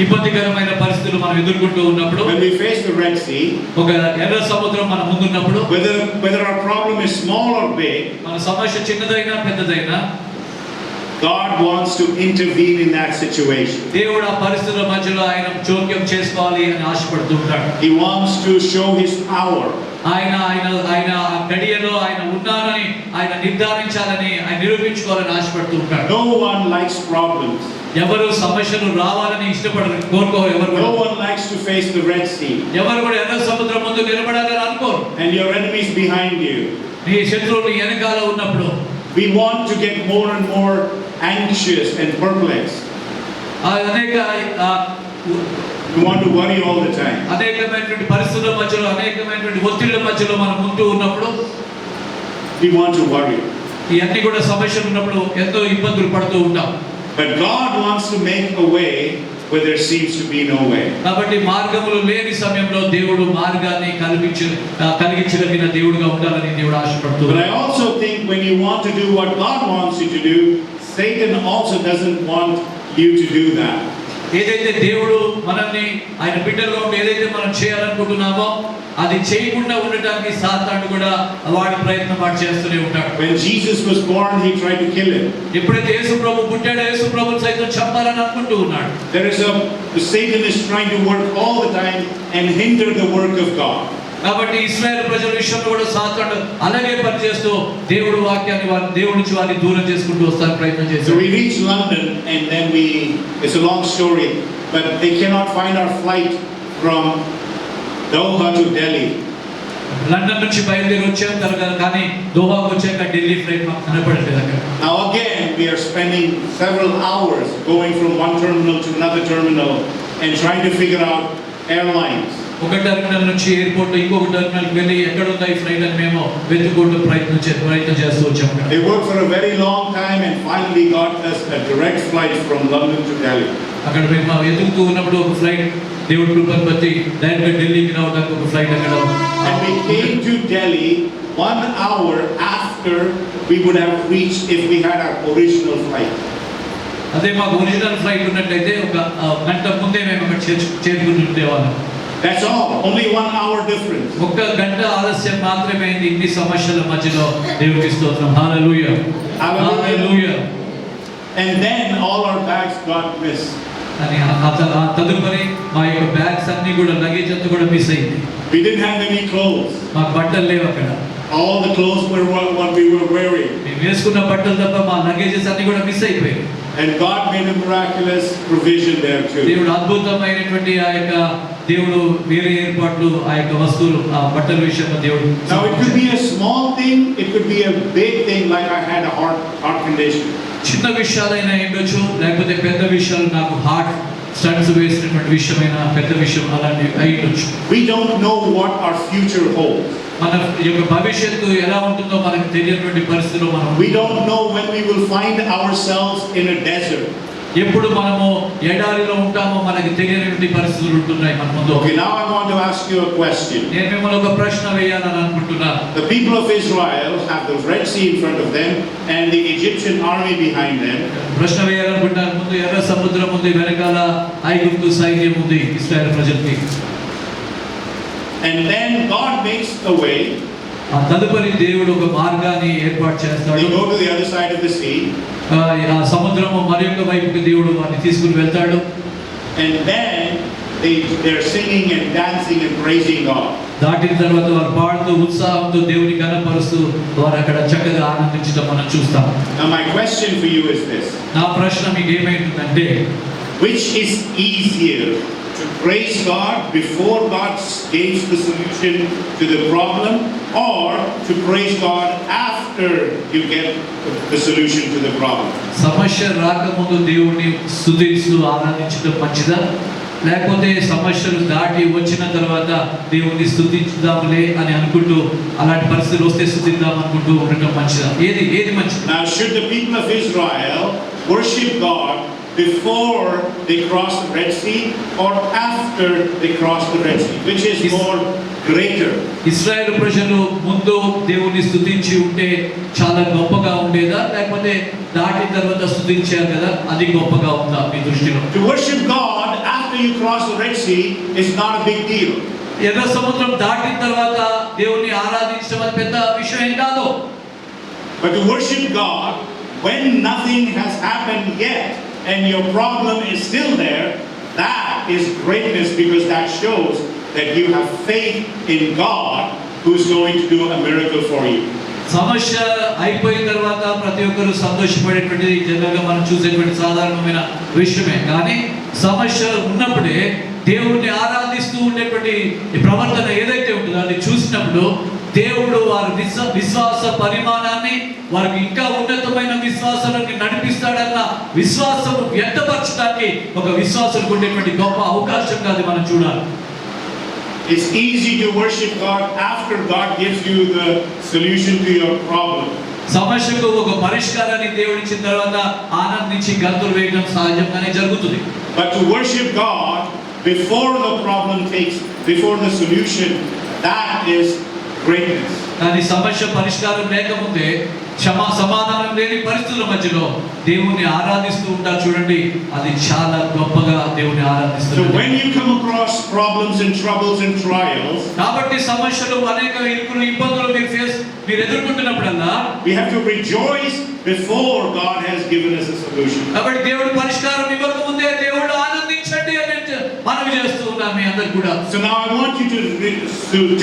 Speaker 1: ఇబ్బందికరమైన పరిస్థితులు మనం ఎదుర్కొంటూ ఉన్నప్పుడు,
Speaker 2: when we face the Red Sea,
Speaker 1: ఒక ఎర్ర సముద్రం మన ముందున్నప్పుడు,
Speaker 2: whether our problem is small or big,
Speaker 1: మన సమస్య చిన్నదైనా పెద్దదైనా,
Speaker 2: God wants to intervene in that situation.
Speaker 1: దేవుడు ఆ పరిస్థితుల మధ్యలో ఆయన జోక్యం చేసుకోవాలి అని ఆశపడుతూ ఉంటాడు.
Speaker 2: He wants to show his power.
Speaker 1: ఆయన గడియలో ఆయన ఉన్నారని ఆయన నిర్ధారించాలని ఆయన నిరూపించుకోవాలని ఆశపడుతూ ఉంటాడు.
Speaker 2: No one likes problems.
Speaker 1: ఎవరు సమస్యలు రావాలని ఇష్టపడరు, కోరుకోరు.
Speaker 2: No one likes to face the Red Sea.
Speaker 1: ఎవరు కూడా ఎర్ర సముద్రం ముందు నిలబడాలని అనుకోరు.
Speaker 2: And your enemies behind you.
Speaker 1: నీ శత్రువులు వెనకాల ఉన్నప్పుడు
Speaker 2: We want to get more and more anxious and perplexed. We want to worry all the time.
Speaker 1: అనేకమైనటువంటి పరిస్థితుల మధ్యలో, అనేకమైనటువంటి ఒత్తిళ్ల మధ్యలో మనం ఉంటూ ఉన్నప్పుడు
Speaker 2: We want to worry.
Speaker 1: ఇవన్నీ కూడా సమస్యలు ఉన్నప్పుడు ఎంతో ఇబ్బందులు పడుతూ ఉంటాం.
Speaker 2: But God wants to make a way where there seems to be no way.
Speaker 1: కాబట్టి మార్గములు లేని సమయంలో దేవుడు మార్గాన్ని కలిగించగలిగిన దేవుడుగా ఉండాలని దేవుడు ఆశపడుతూ.
Speaker 2: But I also think when you want to do what God wants you to do, Satan also doesn't want you to do that.
Speaker 1: ఏదైతే దేవుడు మనల్ని ఆయన బిడ్డలుగా ఉండి ఏదైతే మనం చేయాలనుకుంటున్నామో అది చేయకుండా ఉండటానికి సాతాను కూడా వాడి ప్రయత్నం వాడు చేస్తూనే ఉంటాడు.
Speaker 2: When Jesus was born, he tried to kill him.
Speaker 1: ఎప్పుడైతే యేసు ప్రభు పుట్టాడో యేసు ప్రభుని సైతం చంపాలని అనుకుంటూ ఉన్నాడు.
Speaker 2: Satan is trying to work all the time and hinder the work of God.
Speaker 1: కాబట్టి ఇశ్రాయేలు ప్రజల విషయంలో కూడా సాతాను అలాగే పనిచేస్తూ దేవుడు వాక్యాన్ని దేవుడి నుంచి వారిని దూరం చేసుకుంటూ వస్తానికి ప్రయత్నం చేశాడు.
Speaker 2: So we reach London, and then it's a long story, but they cannot find our flight from Doha to Delhi.
Speaker 1: London నుంచి బయలుదేరి వచ్చాం తర్వాత కానీ దోహాకు వచ్చాక ఢిల్లీ ఫ్లైట్ మాకు కనపడలేదు అక్కడ.
Speaker 2: Now again we are spending several hours going from one terminal to another terminal and trying to figure out airlines.
Speaker 1: ఒక టెర్మినల్ నుంచి ఎయిర్పోర్ట్ ఇంకొక టెర్మినల్కి వెళ్ళి ఎక్కడ ఉందా ఈ ఫ్లైట్ అని మేము వెతుక్కుంటూ ప్రయత్నం చేస్తూ వచ్చాము.
Speaker 2: They worked for a very long time and finally got us a direct flight from London to Delhi.
Speaker 1: అక్కడ మేము వెతుకుతూ ఉన్నప్పుడు ఒక ఫ్లైట్ దేవుడి కృపను బట్టి డైరెక్ట్గా ఢిల్లీకి రావడానికి ఒక ఫ్లైట్ అక్కడ.
Speaker 2: And we came to Delhi 1 hour after we would have reached if we had our original flight.
Speaker 1: అదే మాకు ఒరిజినల్ ఫ్లైట్ ఉన్నట్లయితే ఒక గంట ముందే మేము అక్కడ చేరుకుని ఉండేవాళ్ళం.
Speaker 2: That's all. Only 1 hour difference.
Speaker 1: ఒక్క గంట ఆలస్యం మాత్రమే అయింది ఇన్ని సమస్యల మధ్యలో. దేవునికి స్తోత్రం. హల్లెలూయా. హల్లెలూయా.
Speaker 2: And then all our bags got missed.
Speaker 1: అని తదుపరి మా యొక్క బ్యాగ్స్ అన్ని కూడా లగేజ్ అంతా కూడా మిస్ అయింది.
Speaker 2: We didn't have any clothes.
Speaker 1: మాకు బట్టలు లేవు అక్కడ.
Speaker 2: All the clothes were what we were wearing.
Speaker 1: మేము వేసుకున్న బట్టలు తప్ప మా లగేజెస్ అన్ని కూడా మిస్ అయిపోయాయి.
Speaker 2: And God made a miraculous provision there too.
Speaker 1: దేవుడు అద్భుతమైనటువంటి ఆ యొక్క దేవుడు వేరే ఏర్పాట్లు ఆ యొక్క వస్తువులు ఆ బట్టల విషయంలో దేవుడు.
Speaker 2: Now it could be a small thing, it could be a big thing, like I had a heart condition.
Speaker 1: చిన్న విషయాలైనా ఉండొచ్చు, లేకపోతే పెద్ద విషయాలు నాకు హార్ట్ స్టన్స్ వేసినటువంటి విషయమైన పెద్ద విషయం అలాంటి అయ్యొచ్చు.
Speaker 2: We don't know what our future holds.
Speaker 1: మన యొక్క భవిష్యత్తు ఎలా ఉంటుందో మనకు తెలియనటువంటి పరిస్థితిలో మనం.
Speaker 2: We don't know when we will find ourselves in a desert.
Speaker 1: ఎప్పుడు మనము ఎడారిలో ఉంటామో మనకు తెలియనటువంటి పరిస్థితులు ఉంటున్నాయి మన ముందు.
Speaker 2: Okay, now I want to ask you a question.
Speaker 1: నేను మిమ్మల్ని ఒక ప్రశ్న వేయాలని అనుకుంటున్నాను.
Speaker 2: The people of Israel have the Red Sea in front of them and the Egyptian army behind them.
Speaker 1: ప్రశ్న వేయాలనుకుంటున్నాను. ముందు ఎర్ర సముద్రం ఉంది, వెనకాల ఐగుప్తు సైన్యం ఉంది ఇశ్రాయేలు ప్రజలకి.
Speaker 2: And then God makes a way.
Speaker 1: ఆ తదుపరి దేవుడు ఒక మార్గాన్ని ఏర్పాటు చేస్తాడు.
Speaker 2: They go to the other side of the sea.
Speaker 1: ఆ సముద్రము మరి యొక్క వైపుకి దేవుడు వారిని తీసుకుని వెళ్తాడు.
Speaker 2: And then they're singing and dancing and praising God.
Speaker 1: దాటిన తర్వాత వారు పాడుతూ ఉత్సాహంతో దేవుని గణపరుస్తూ వారు అక్కడ చక్కగా ఆనందించడం మనం చూస్తాం.
Speaker 2: Now my question for you is this:
Speaker 1: నా ప్రశ్న మీకు ఏమైందంటే,
Speaker 2: which is easier, to praise God before God gives the solution to the problem, or to praise God after you get the solution to the problem?
Speaker 1: సమస్య రాకముందు దేవుణ్ణి స్తుతిస్తూ ఆనందించడం మంచిదా, లేకపోతే సమస్యలు దాటి వచ్చిన తర్వాత దేవుణ్ణి స్తుతించుదాంలే అని అనుకుంటూ అలాంటి పరిస్థితులు వస్తే స్తుతిద్దాం అనుకుంటూ ఉండటం మంచిదా? ఏది మంచిది?
Speaker 2: Now should the people of Israel worship God before they cross the Red Sea or after they cross the Red Sea? Which is more greater?
Speaker 1: ఇశ్రాయేలు ప్రజలు ముందు దేవుణ్ణి స్తుతించి ఉంటే చాలా గొప్పగా ఉండేదా, లేకపోతే దాటిన తర్వాత స్తుతించారు కదా అది గొప్పగా ఉందా మీ దృష్టిలో?
Speaker 2: To worship God after you cross the Red Sea is not a big deal.
Speaker 1: ఎర్ర సముద్రం దాటిన తర్వాత దేవుణ్ణి ఆరాధించడం అది పెద్ద విషయం ఏం కాదు.
Speaker 2: But to worship God when nothing has happened yet and your problem is still there, that is greatness, because that shows that you have faith in God who's going to do a miracle for you.
Speaker 1: సమస్య అయిపోయిన తర్వాత ప్రతి ఒక్కరు సంతోషపడేటువంటిది జనరల్గా మనం చూసేటువంటి సాధారణమైన విషయమే. కానీ సమస్య ఉన్నప్పుడే దేవుణ్ణి ఆరాధిస్తూ ఉండేటువంటి ప్రవర్తన ఏదైతే ఉంటుందో అది చూసినప్పుడు దేవుడు వారి విశ్వాస పరిమాణాన్ని, వారికి ఇంకా ఉన్నతమైన విశ్వాసానికి నడిపిస్తాడన్న విశ్వాసం వ్యక్తపరచడానికి ఒక విశ్వాసానికి ఉండేటువంటి గొప్ప అవకాశంగా అది మనం చూడాలి.
Speaker 2: It's easy to worship God after God gives you the solution to your problem.
Speaker 1: సమస్యకు ఒక పరిష్కారాన్ని దేవుడు ఇచ్చిన తర్వాత ఆనందించి గంతులు వేయడం సహజంగానే జరుగుతుంది.
Speaker 2: But to worship God before the solution, that is greatness.
Speaker 1: కానీ సమస్య పరిష్కారం లేకముందే సమాధానం లేని పరిస్థితుల మధ్యలో దేవుణ్ణి ఆరాధిస్తూ ఉంటారు చూడండి, అది చాలా గొప్పగా దేవుణ్ణి ఆరాధిస్తారు.
Speaker 2: So when you come across problems and troubles and trials,
Speaker 1: కాబట్టి సమస్యలు అనేక ఇరుకులు ఇబ్బందులు మీరు ఎదుర్కొంటున్నప్పుడల్లా
Speaker 2: we have to rejoice before God has given us a solution.
Speaker 1: కాబట్టి దేవుడు పరిష్కారం ఇవ్వకముందే దేవుడు ఆనందించండి అని మనవి చేస్తూ ఉన్నాం మీ అందరు కూడా.
Speaker 2: So now I want you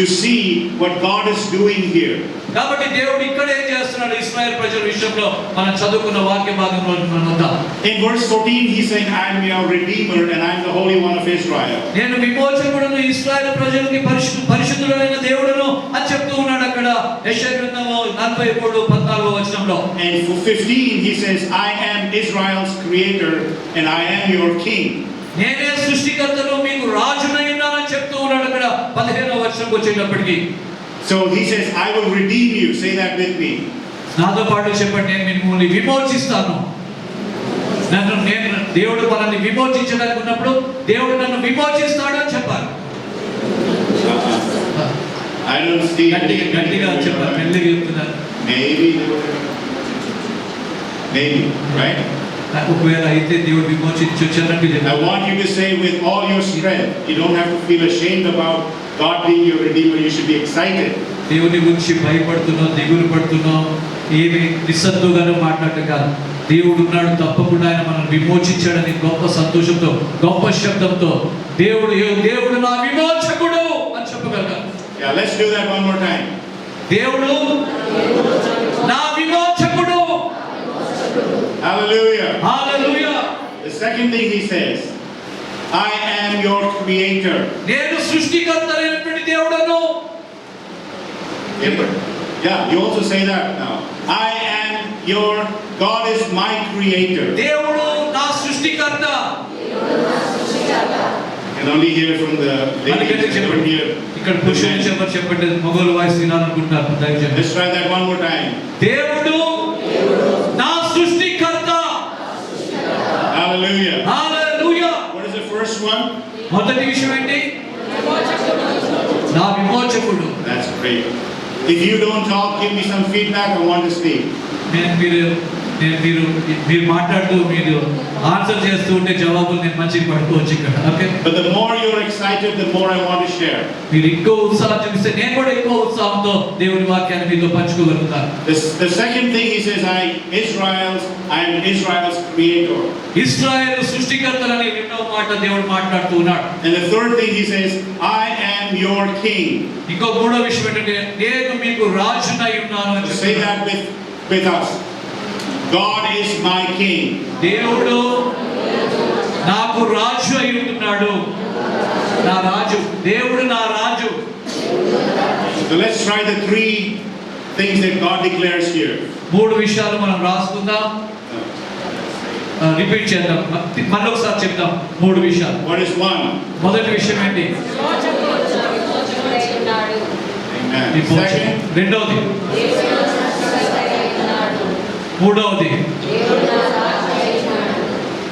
Speaker 2: to see what God is doing here.
Speaker 1: కాబట్టి దేవుడు ఇక్కడ ఏం చేస్తున్నాడు ఇశ్రాయేలు ప్రజల విషయంలో మనం చదువుకున్న వాక్య భాగంలో మనం వద్దాం.
Speaker 2: In verse 14 he's saying, I am your redeemer and I am the holy one of Israel.
Speaker 1: నేను విమోచకుడును ఇశ్రాయేలు ప్రజలకి పరిశుద్ధుడైన దేవుడును అని చెప్తూ ఉన్నాడు అక్కడ యెషయా గ్రంథము 43:14 వచనంలో.
Speaker 2: And for 15 he says, I am Israel's creator and I am your king.
Speaker 1: నేనే సృష్టికర్తను మీకు రాజునై ఉన్నానని చెప్తూ ఉన్నాడు అక్కడ 15వ వచనంకి వచ్చేటప్పటికి.
Speaker 2: So he says, I will redeem you. Say that with me.
Speaker 1: నాతో పాటు చెప్పండి, నేను మిమ్మల్ని విమోచిస్తాను. నేను దేవుడు మనల్ని విమోచించడానికి ఉన్నప్పుడు దేవుడు నన్ను విమోచిస్తాడు అని చెప్పాలి.
Speaker 2: I don't see.
Speaker 1: గట్టిగా చెప్పాలి, మెల్లిగా చెప్తున్నారు.
Speaker 2: Maybe, right?
Speaker 1: ఒకవేళ అయితే దేవుడు విమోచించొచ్చానంటే
Speaker 2: I want you to say with all your strength. You don't have to feel ashamed about God being your redeemer. You should be excited.
Speaker 1: దేవుని గురించి భయపడుతున్నావు, దిగులు పడుతున్నావు, ఏమి నిస్సత్తుగానే మాట్లాడటం కాదు. దేవుడు ఉన్నాడు, తప్పకుండా ఆయన మనల్ని విమోచించాడని గొప్ప సంతోషంతో గొప్ప శబ్దంతో దేవుడు నా విమోచకుడు అని చెప్పగలగాలి.
Speaker 2: Yeah, let's do that one more time.
Speaker 1: దేవుడు నా విమోచకుడు.
Speaker 2: Hallelujah.
Speaker 1: Hallelujah.
Speaker 2: The second thing he says, I am your creator.
Speaker 1: నేను సృష్టికర్తైనటువంటి దేవుడను.
Speaker 2: Yeah, you also say that now. I am your, God is my creator.
Speaker 1: దేవుడు నా సృష్టికర్త.
Speaker 2: You can only hear from the ladies over here.
Speaker 1: ఇక్కడ పురుషులు చెప్పండి, మగవాళ్ళ voice వినాలనుకుంటున్నారు దయచేసి.
Speaker 2: Let's try that one more time.
Speaker 1: దేవుడు నా సృష్టికర్త.
Speaker 2: Hallelujah.
Speaker 1: Hallelujah.
Speaker 2: What is the first one?
Speaker 1: మొదటి విషయం ఏంటి? నా విమోచకుడు.
Speaker 2: That's great. If you don't talk, give me some feedback. I want to speak.
Speaker 1: మీరు మీరు మాట్లాడుతూ మీరు ఆన్సర్ చేస్తూ ఉంటే జవాబులు నేను మంచిగా పడుకోవచ్చు ఇక్కడ. Okay,
Speaker 2: But the more you're excited, the more I want to share.
Speaker 1: మీరు ఎక్కువ ఉత్సాహం చూపిస్తే నేను కూడా ఎక్కువ ఉత్సాహంతో దేవుని వాక్యాన్ని మీతో పంచుకోగలుగుతాను.
Speaker 2: The second thing he says, I am Israel's creator.
Speaker 1: ఇశ్రాయేలు సృష్టికర్తలని రెండవ మాట దేవుడు మాట్లాడుతూ ఉన్నాడు.
Speaker 2: And the third thing he says, I am your king.
Speaker 1: ఇంకో మూడో విషయం ఏంటంటే నేను మీకు రాజునై ఉన్నాను అని
Speaker 2: Say
Speaker 1: చెప్తున్నాడు.
Speaker 2: that with us. God is my king.
Speaker 1: దేవుడు నాకు రాజు అయి ఉంటున్నాడు. నా రాజు, దేవుడు నా రాజు.
Speaker 2: So let's try the three things that God declares here.
Speaker 1: మూడు విషయాలు మనం రాసుకుందాం, రిపీట్ చేద్దాం, మరొకసారి చెప్తాం. మూడు విషయాలు.
Speaker 2: What is one?
Speaker 1: మొదటి విషయం ఏంటి?
Speaker 2: Amen. Second,
Speaker 1: రెండవది. మూడవది.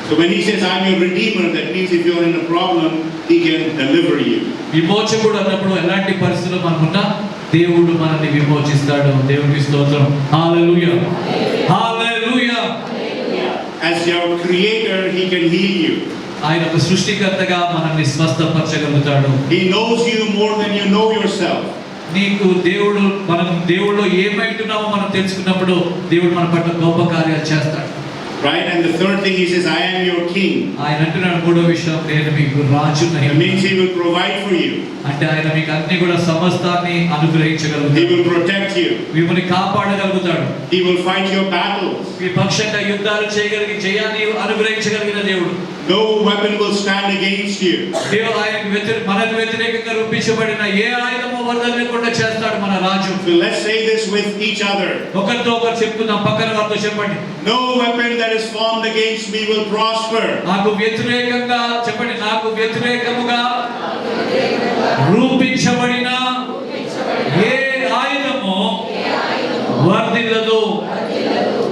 Speaker 2: so when he says I'm your redeemer, that means if you're in a problem, he can deliver you.
Speaker 1: విమోచకుడు అన్నప్పుడు ఎలాంటి పరిస్థితుల్లో మనకున్నా దేవుడు మనల్ని విమోచిస్తాడు. దేవునికి స్తోత్రం. హల్లెలూయా, హల్లెలూయా.
Speaker 2: As your creator, he can heal you.
Speaker 1: ఆయన ఒక సృష్టికర్తగా మనల్ని స్వస్థపరచగలుగుతాడు.
Speaker 2: He knows you more than you know yourself.
Speaker 1: నీకు దేవుడు, మనం దేవుడిలో ఏమైంటున్నామో మనం తెలుసుకున్నప్పుడు దేవుడు మన పట్ల గొప్ప కార్యాలు చేస్తాడు.
Speaker 2: Right? And the third thing he says, I am your king.
Speaker 1: ఆయన అంటున్నాడు మూడో విషయం, నేను మీకు రాజునై.
Speaker 2: It means he will provide for you.
Speaker 1: అంటే ఆయన మీకు అన్ని కూడా సమస్తాన్ని అనుగ్రహించగలుగుతాడు.
Speaker 2: He will protect you.
Speaker 1: మిమ్మల్ని కాపాడగలుగుతాడు.
Speaker 2: He will fight your battles.
Speaker 1: మీ పక్షంగా యుద్ధాలు చేయగలిగి జయాన్ని అనుగ్రహించగలిగిన దేవుడు.
Speaker 2: No weapon will stand against you.
Speaker 1: దేవుడు మనకు వ్యతిరేకంగా రూపించబడిన ఏ ఆయుధము వర్ధలేకుండా చేస్తాడు మన రాజు.
Speaker 2: So let's say this with each other.
Speaker 1: ఒకరితో ఒకరు చెప్పుకుందాం, పక్కన వారితో చెప్పండి.
Speaker 2: No weapon that is formed against me will prosper.
Speaker 1: నాకు వ్యతిరేకంగా చెప్పండి, నాకు వ్యతిరేకముగా రూపించబడిన ఏ ఆయుధము వర్ధిల్లదు.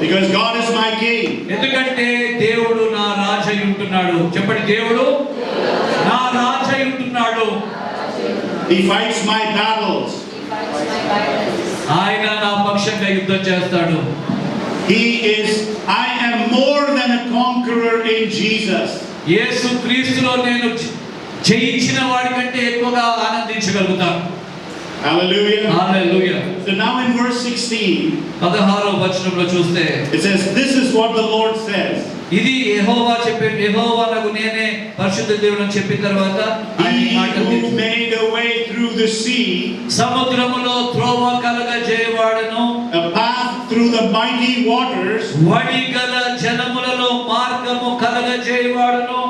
Speaker 2: Because God is my king.
Speaker 1: ఎందుకంటే దేవుడు నా రాజు అయి ఉంటున్నాడు. చెప్పండి, దేవుడు నా రాజు అయి ఉంటున్నాడు.
Speaker 2: He fights my battles.
Speaker 1: ఆయన నా పక్షంగా యుద్ధం చేస్తాడు.
Speaker 2: I am more than a conqueror in Jesus.
Speaker 1: యేసు క్రీస్తులో నేను జయించిన వాడి కంటే ఎక్కువగా ఆనందించగలుగుతాను.
Speaker 2: Hallelujah.
Speaker 1: Hallelujah.
Speaker 2: So now in verse 16,
Speaker 1: 16వ వచనంలో చూస్తే
Speaker 2: it says, this is what the Lord says.
Speaker 1: ఇది యెహోవానగు నేనే పరిశుద్ధ దేవుడు చెప్పిన తర్వాత
Speaker 2: He who made a way through the sea,
Speaker 1: సముద్రములో త్రోవ కలగజేయవాడను,
Speaker 2: a path through the mighty waters.
Speaker 1: Vadigala జలములలో మార్గము కలగజేయవాడను.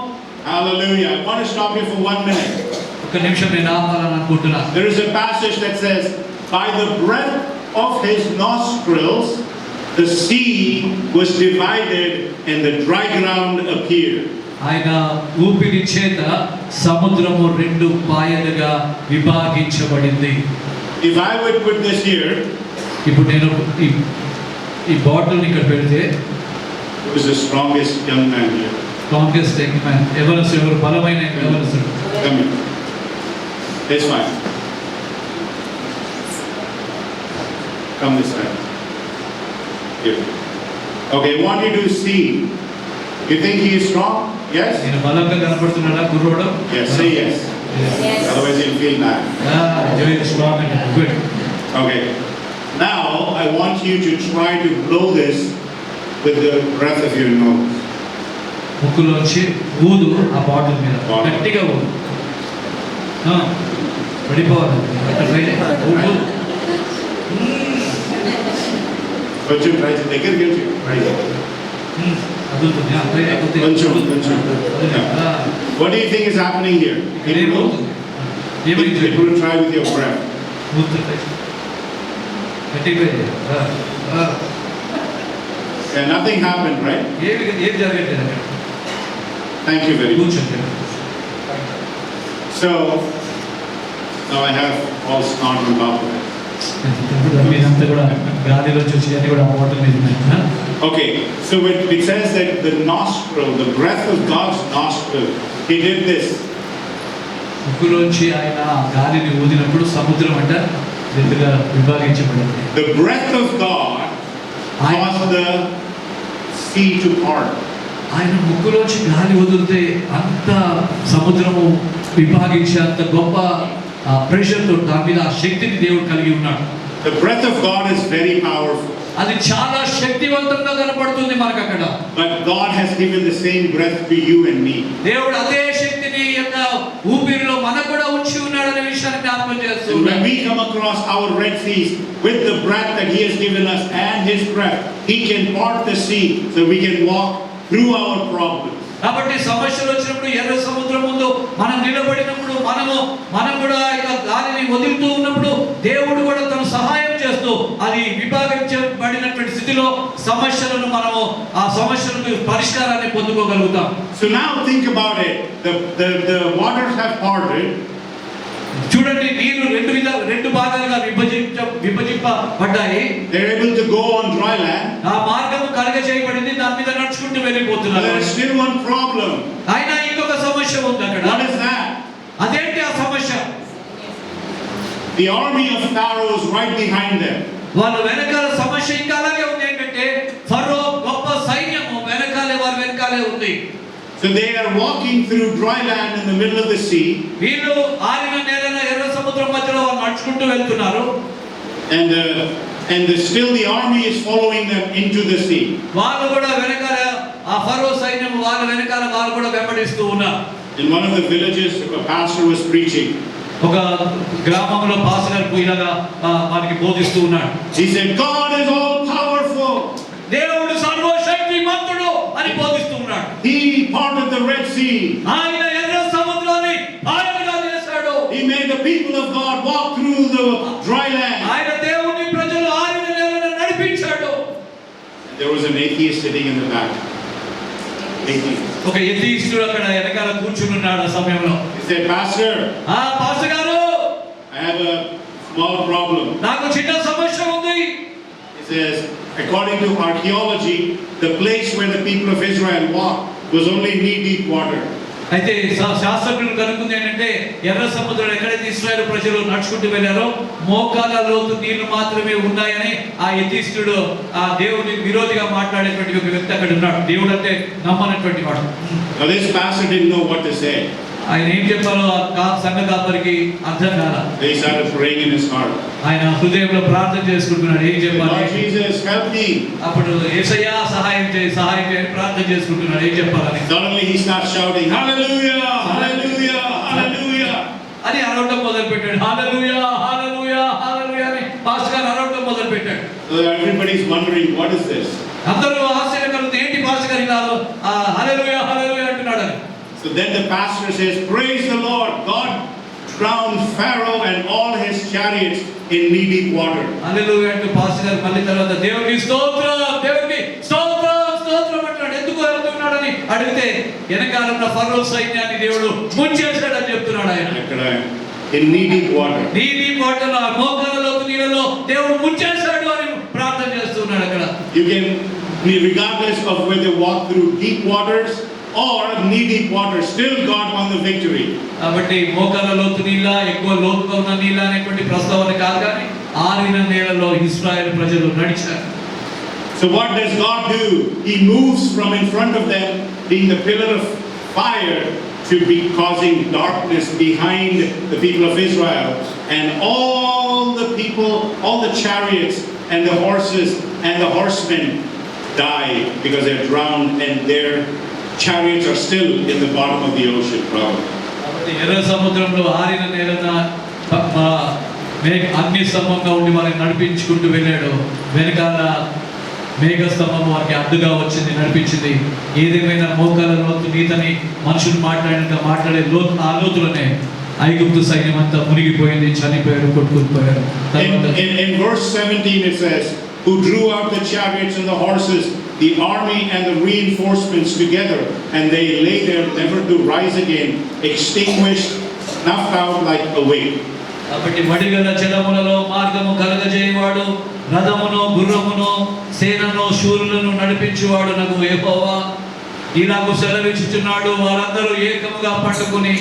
Speaker 2: Hallelujah. I want to stop here for 1 minute.
Speaker 1: ఒక నిమిషం నేను ఆపాలని అనుకుంటున్నా.
Speaker 2: There is a passage that says, by the breath of his nostrils, the sea was divided and the dry ground appeared.
Speaker 1: ఆయన ఊపిరి చేత సముద్రము రెండు పాయలుగా విభాగించబడింది.
Speaker 2: If I would put this here,
Speaker 1: ఇప్పుడు నేను ఈ బాటిల్ ఇక్కడ పెడితే,
Speaker 2: who is the strongest young man here?
Speaker 1: Congress ఎవరు బలమైన ఎవరు?
Speaker 2: Come here. It's fine. Come this side. Here. Okay, I want you to see. You think he is strong? Yes?
Speaker 1: నేను బలంగా కనపడుతున్నాడా గుర్రోడు?
Speaker 2: Yes, say yes.
Speaker 3: Yes.
Speaker 2: Otherwise you'll feel bad.
Speaker 1: Very strong and good.
Speaker 2: Okay. Now I want you to try to blow this with the breath of your nose.
Speaker 1: ముక్కులోంచి ఊదు ఆ bottle మీద గట్టిగా ఊదు. పడిపోవాలి.
Speaker 2: కొంచెం try చేయండి, దగ్గరికి వెళ్ళి ట్రై చేయండి. కొంచెం కొంచెం. What do you think is happening here? People try with your breath. Yeah, nothing happened, right?
Speaker 1: ఏం జరగట్లేదు.
Speaker 2: Thank you very much.
Speaker 1: కూర్చోండి.
Speaker 2: So now I have all snot on top of it.
Speaker 1: మీరంతా కూడా గాలిలో చూసి అన్ని కూడా బాటిల్ మీద ఉన్నాయి.
Speaker 2: Okay, so it says that the nostril, the breath of God's nostril, he did this.
Speaker 1: ముక్కులోంచి ఆయన గాలిని ఊదినప్పుడు సముద్రం అంట రెండుగా విభాగించబడింది.
Speaker 2: The breath of God caused the sea to part.
Speaker 1: ఆయన ముక్కులోంచి గాలి వదిలితే అంత సముద్రము విభాగించే అంత గొప్ప ప్రెషర్తో దాని మీద ఆ శక్తిని దేవుడు కలిగి ఉన్నాడు.
Speaker 2: The breath of God is very powerful.
Speaker 1: అది చాలా శక్తివంతంగా కనపడుతుంది మనకు అక్కడ.
Speaker 2: But God has given the same breath to you and me.
Speaker 1: దేవుడు అదే శక్తిని యొక్క ఊపిరిలో మనకు కూడా ఉంచి ఉన్నాడనే విషయాన్ని జ్ఞాపకం
Speaker 2: And
Speaker 1: చేస్తున్నాడు.
Speaker 2: when we come across our Red Seas with the breath that He has given us and His breath, He can part the sea so we can walk through our problems.
Speaker 1: కాబట్టి సమస్యలు వచ్చినప్పుడు ఎర్ర సముద్రం ముందు మనం నిలబడినప్పుడు మనం కూడా ఇక గాలిని వదులుతూ ఉన్నప్పుడు దేవుడు కూడా తన సహాయం చేస్తూ అది విభాగించబడినటువంటి స్థితిలో సమస్యలను మనము ఆ సమస్యలకు పరిష్కారాన్ని పొందుకోగలుగుతాం.
Speaker 2: So now think about it. The waters have parted.
Speaker 1: చూడండి, నీరు రెండు భాగాలుగా విభజింపబడ్డాయి.
Speaker 2: They're able to go on dry land.
Speaker 1: ఆ మార్గము కలుగ చేయబడింది, దాని మీద నడుచుకుంటూ
Speaker 2: But
Speaker 1: వెళ్ళిపోతున్నారు.
Speaker 2: there is still one problem.
Speaker 1: అయినా ఇంకొక సమస్య ఉంది అక్కడ.
Speaker 2: What is that?
Speaker 1: అదేంటి ఆ సమస్య?
Speaker 2: The army of Pharaoh is right behind them.
Speaker 1: వాళ్ళ వెనకాల సమస్య ఇంకా అలాగే ఉంది. ఏంటంటే ఫరో గొప్ప సైన్యము వెనకాలే ఉంది.
Speaker 2: So they are walking through dry land in the middle of the sea.
Speaker 1: వీళ్ళు ఆరిన నేలన ఎర్ర సముద్రం మధ్యలో వాళ్ళు నడుచుకుంటూ వెళ్తున్నారు.
Speaker 2: And still the army is following them into the sea.
Speaker 1: వాళ్ళు కూడా వెనకాల ఆ ఫరో సైన్యం వాళ్ళ వెనకాల వాళ్ళు కూడా వెంబడిస్తూ ఉన్నారు.
Speaker 2: In one of the villages, a pastor was preaching.
Speaker 1: ఒక గ్రామంలో పాస్టర్ ఇలాగా వారికి బోధిస్తూ ఉన్నాడు.
Speaker 2: He said, God is all powerful.
Speaker 1: దేవుడు సర్వశక్తిమంతుడు అని బోధిస్తూ ఉన్నాడు.
Speaker 2: He parted the Red Sea.
Speaker 1: ఆయన ఎర్ర సముద్రాన్ని పాయలుగా చేశాడు.
Speaker 2: He made the people of God walk through the dry land.
Speaker 1: ఆయన దేవుని ప్రజలు ఆరిన నేలను నడిపించాడు.
Speaker 2: There was an atheist sitting in the back. Atheist.
Speaker 1: ఒక ఎథీయిస్టుడు అక్కడ వెనకాల కూర్చుని ఉన్నాడు ఆ సమయంలో.
Speaker 2: He said, Pastor,
Speaker 1: పాస్టర్ గారు,
Speaker 2: I have a small problem.
Speaker 1: నాకు చిన్న సమస్య ఉంది.
Speaker 2: He says, according to archaeology, the place where the people of Israel walked was only knee-deep water.
Speaker 1: అయితే శాస్త్రజ్ఞులు కనుక్కుంది ఏంటంటే ఎర్ర సముద్రం ఎక్కడైతే ఇశ్రాయేలు ప్రజలు నడుచుకుంటూ వెళ్ళారో మోకాల లోతు నీళ్లు మాత్రమే ఉన్నాయని ఆ ఎథీయిస్టుడు ఆ దేవుని విరోధిగా మాట్లాడేటువంటి ఒక వ్యక్తి అక్కడ ఉన్నాడు. దేవుడు అంటే నమ్మనటువంటి వాడు.
Speaker 2: Now this pastor didn't know what to say.
Speaker 1: ఆయన ఏం చెప్పాలో సంఘ కాపరికి అర్థం కాల.
Speaker 2: He started praying in his heart.
Speaker 1: ఆయన హృదయంలో ప్రార్థన చేసుకుంటున్నాడు. ఏం చెప్పాలి?
Speaker 2: Lord Jesus, help me.
Speaker 1: అప్పుడు యేసయ్యా సహాయం చేయి ప్రార్థన చేసుకుంటున్నాడు. ఏం చెప్పాలని?
Speaker 2: Suddenly he starts shouting, Hallelujah, Hallelujah, Hallelujah.
Speaker 1: అని అరవడం మొదలు పెట్టాడు. హల్లెలూయా, హల్లెలూయా, హల్లెలూయా అని పాస్టర్ గారు అరవడం మొదలు పెట్టాడు.
Speaker 2: So everybody's wondering, what is this?
Speaker 1: అందరూ ఆశ్చర్యం కలుగుతుంది, ఏంటి పాస్టర్ గారు ఇలా హల్లెలూయా హల్లెలూయా అంటున్నాడు అని.
Speaker 2: So then the pastor says, praise the Lord, God drowned Pharaoh and all his chariots in knee-deep water.
Speaker 1: హల్లెలూయా అంటూ పాస్టర్ గారు మళ్ళీ తర్వాత దేవునికి స్తోత్రం, దేవునికి స్తోత్రం, స్తోత్రం అంటున్నాడు. ఎందుకు అడుగుతున్నాడని అడిగితే వెనకాల ఉన్న ఫరో సైన్యాన్ని దేవుడు ముంచేశాడని చెప్తున్నాడు ఆయన.
Speaker 2: In knee-deep water.
Speaker 1: knee-deep water లో మోకాళ్ళలోతు నీళ్ళలో దేవుడు ముంచేశాడు అని ప్రార్థన చేస్తున్నాడు అక్కడ.
Speaker 2: You can, regardless of whether you walk through deep waters or knee-deep water, still God won the victory.
Speaker 1: కాబట్టి మోకాళ్ళ లోతు నీళ్ళ ఎక్కువ లోతుగా ఉన్న నీళ్ళ అనేటువంటి ప్రస్తావన కాదు, కానీ ఆరిన నేలలో ఇశ్రాయేలు ప్రజలు నడిచారు.
Speaker 2: So what does God do? He moves from in front of them, being the pillar of fire, to be causing darkness behind the people of Israel, and all the people, all the chariots and the horses and the horsemen die because they're drowned, and their chariots are still in the bottom of the ocean.
Speaker 1: కాబట్టి ఎర్ర సముద్రంలో ఆరిన నేలన అగ్ని స్తంభంగా ఉండి వారిని నడిపించుకుంటూ వెళ్ళాడు. వెనకాల మేఘ స్తంభం వారికి అడ్డుగా వచ్చింది, నడిపించింది. ఏదేమైనా మోకాల లోతు నీతని మనుషులు మాట్లాడే ఆ లోతులోనే ఐగుప్తు సైన్యం అంతా మునిగిపోయింది, చనిపోయారు, కొట్టుకుపోయారు.
Speaker 2: In verse 17 it says, who drew out the chariots and the horses, the army and the reinforcements together, and they lay there never to rise again, extinguished, snuffed out like a wick.
Speaker 1: కాబట్టి వడిగల జలములలో మార్గము కలగజేయవాడు, రథమును గుర్రమును సేనను శూరులను నడిపించువాడు నాకు యెహోవా ఇలాగూ సెలవిచ్చుచున్నాడు. వారందరూ ఏకముగా పట్టుకుని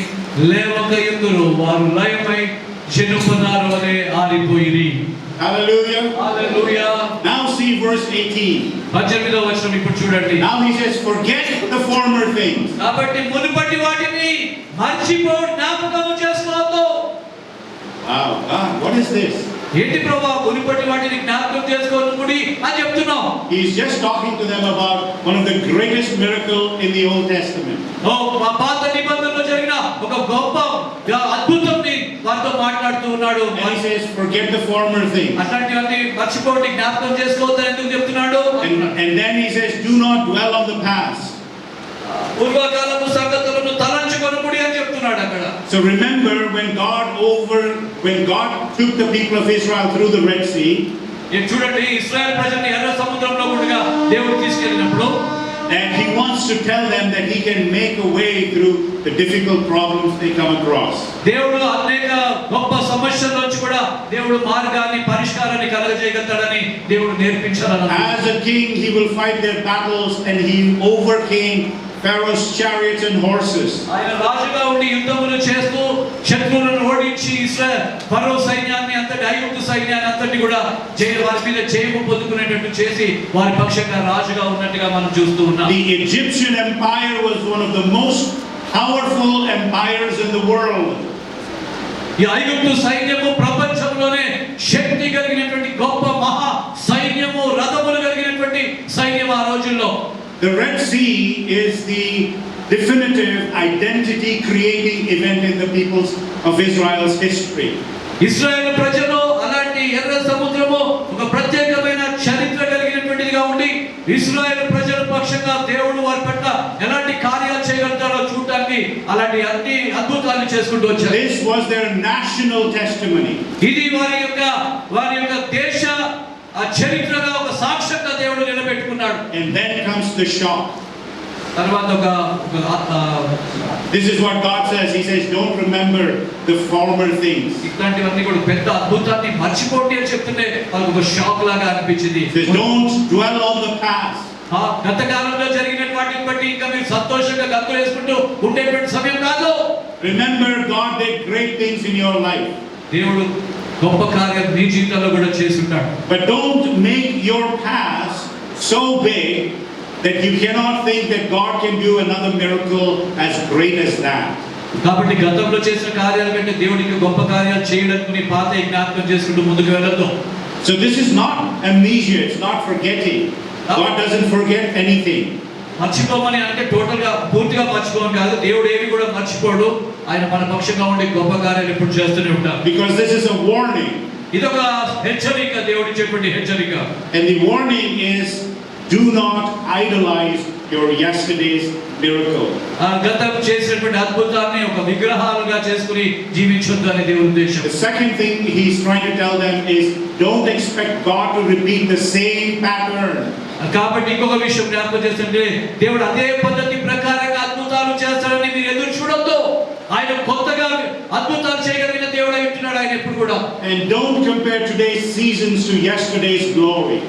Speaker 1: లేవక యుందురు, వారు లయమై జనుపనారు వలె ఆరిపోయిరి.
Speaker 2: Hallelujah.
Speaker 1: హల్లెలూయా.
Speaker 2: Now see verse 18.
Speaker 1: 18వ వచనం ఇప్పుడు చూడండి.
Speaker 2: Now he says, forget the former things.
Speaker 1: కాబట్టి మునుపటి వాటిని మర్చిపో, జ్ఞాపకం చేసుకోవద్దు.
Speaker 2: Wow, God, what is this?
Speaker 1: ఏంటి ప్రభువా మునుపటి వాటిని జ్ఞాపకం చేసుకోవద్దు అని చెప్తున్నావు?
Speaker 2: He's just talking to them about one of the greatest miracles in the Old Testament.
Speaker 1: పాత నిబంధనలో జరిగిన ఒక గొప్ప అద్భుతంని వారితో మాట్లాడుతూ ఉన్నాడు.
Speaker 2: And he says, forget the former things.
Speaker 1: అట్లాంటివన్నీ మర్చిపోండి, జ్ఞాపకం చేసుకోవద్దని ఎందుకు చెప్తున్నాడు?
Speaker 2: And then he says, do not dwell on the past.
Speaker 1: పూర్వకాలపు సంగతులను తలంచుకొనుడి అని చెప్తున్నాడు అక్కడ.
Speaker 2: So remember when God took the people of Israel through the Red Sea.
Speaker 1: చూడండి, ఇశ్రాయేల్ ప్రజల్ని ఎర్ర సముద్రంలో గుండా దేవుడు తీసుకెళ్ళినప్పుడు,
Speaker 2: and he wants to tell them that he can make a way through the difficult problems they come across.
Speaker 1: దేవుడు అనేక గొప్ప సమస్యల నుంచి కూడా దేవుడు మార్గాన్ని, పరిష్కారాన్ని కలగజేయగలడని దేవుడు నేర్పించాలని.
Speaker 2: As a king he will fight their battles, and he overcame Pharaoh's chariots and horses.
Speaker 1: ఆయన రాజుగా ఉండి యుద్ధములు చేస్తూ శత్రువులను ఓడించి ఇశ్రాయేల్ ఫరో సైన్యాన్ని అంతటి, ఐగుప్తు సైన్యాన్ని అంతటి కూడా వారి మీద జయము పొందుకునేటట్టు చేసి వారి పక్షంగా రాజుగా ఉన్నట్టుగా మనం చూస్తూ ఉన్నాం.
Speaker 2: The Egyptian empire was one of the most powerful empires in the world.
Speaker 1: ఈ ఐగుప్తు సైన్యము ప్రపంచంలోనే శక్తి కలిగినటువంటి గొప్ప మహా సైన్యము, రథములు కలిగినటువంటి సైన్యం ఆ రోజుల్లో.
Speaker 2: The Red Sea is the definitive identity creating event in the peoples of Israel's history.
Speaker 1: ఇశ్రాయేలు ప్రజలు అలాంటి ఎర్ర సముద్రము ఒక ప్రత్యేకమైన చరిత్ర కలిగినటువంటిదిగా ఉండి ఇశ్రాయేలు ప్రజల పక్షంగా దేవుడు వారి పట్ల ఎలాంటి కార్యాలు చేయగలుగుతారో చూడటానికి అలాంటి అన్ని అద్భుతాలు చేసుకుంటూ వచ్చారు.
Speaker 2: This was their national testimony.
Speaker 1: ఇది వారి యొక్క దేశ చరిత్రగా ఒక సాక్ష్యంగా దేవుడు నిలబెట్టుకున్నాడు.
Speaker 2: And then comes the shock.
Speaker 1: తర్వాత
Speaker 2: This is what God says. He says, don't remember the former things.
Speaker 1: ఇట్లాంటివన్నీ కూడా పెద్ద అద్భుతాన్ని మర్చిపోండి అని చెప్తుంటే వాళ్ళకి ఒక షాక్ లాగా అనిపించింది.
Speaker 2: He says, don't dwell on the past.
Speaker 1: గత కాలంలో జరిగిన వాటిని బట్టి ఇంకా మీరు సంతోషంగా గంతులు వేసుకుంటూ ఉండేటువంటి సమయం కాదు.
Speaker 2: Remember, God did great things in your life.
Speaker 1: దేవుడు గొప్ప కార్యం నీ జీవితంలో కూడా చేసి ఉంటాడు.
Speaker 2: But don't make your past so big that you cannot think that God can do another miracle as great as that.
Speaker 1: కాబట్టి గతంలో చేసిన కార్యాల కంటే దేవుడికి గొప్ప కార్యాలు చేయడానికి నీ పాత జ్ఞాపకం చేసుకుంటూ ముందుకు వెళ్ళొద్దు.
Speaker 2: So this is not amnesia, it's not forgetting. God doesn't forget anything.
Speaker 1: మర్చిపోమని అంటే టోటల్ గా పూర్తిగా మర్చిపోమని కాదు. దేవుడు ఏవి కూడా మర్చిపోడు. ఆయన మన పక్షంగా ఉండి గొప్ప కార్యాలు ఎప్పుడు చేస్తూనే ఉంటారు.
Speaker 2: Because this is a warning.
Speaker 1: ఇదొక హెచ్చరిక, దేవుడు ఇచ్చేటువంటి హెచ్చరిక.
Speaker 2: And the warning is, do not idolize your yesterday's miracle.
Speaker 1: గతం చేసినటువంటి అద్భుతాన్ని ఒక విగ్రహాలుగా చేసుకుని జీవించొద్దు అనే దేవుని ఉద్దేశం.
Speaker 2: The second thing he's trying to tell them is, don't expect God to repeat the same pattern.
Speaker 1: కాబట్టి ఇంకొక విషయం జ్ఞాపకం చేస్తుంటే దేవుడు అదే పద్ధతి ప్రకారంగా అద్భుతాలు చేస్తాడని మీరు ఎదురు చూడొద్దు. ఆయన కొత్తగా అద్భుతాలు చేయగలిగిన దేవుడు అయి ఉంటున్నాడు ఆయన ఎప్పుడు కూడా.
Speaker 2: And don't compare today's seasons to yesterday's glory.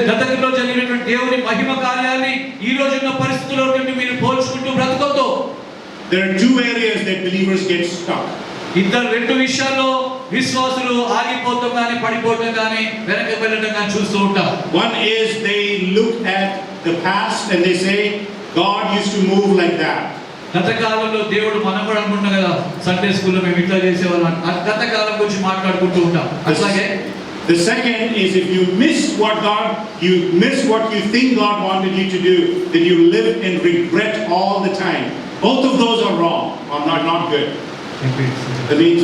Speaker 1: గతంలో జరిగినటువంటి దేవుని మహిమ కార్యాన్ని ఈ రోజున్న పరిస్థితుల్లో మీరు పోల్చుకుంటూ బ్రతకొద్దు.
Speaker 2: There are two areas that believers get stuck.
Speaker 1: రెండు విషయాల్లో విశ్వాసులు ఆగిపోవడం కానీ, పడిపోవడం కానీ, వెనక వెళ్ళడం కానీ చూస్తూ ఉంటారు.
Speaker 2: One is they look at the past and they say, God used to move like that.
Speaker 1: గత కాలంలో దేవుడు, మనం కూడా అనుకుంటాం కదా, సండే స్కూల్లో మేము ఇట్లా చేసేవాళ్ళం, గత కాలం గురించి మాట్లాడుకుంటూ ఉంటాం. అట్లాగే
Speaker 2: the second is, if you miss what you think God wanted you to do, then you live in regret all the time. Both of those are wrong, or not good. That means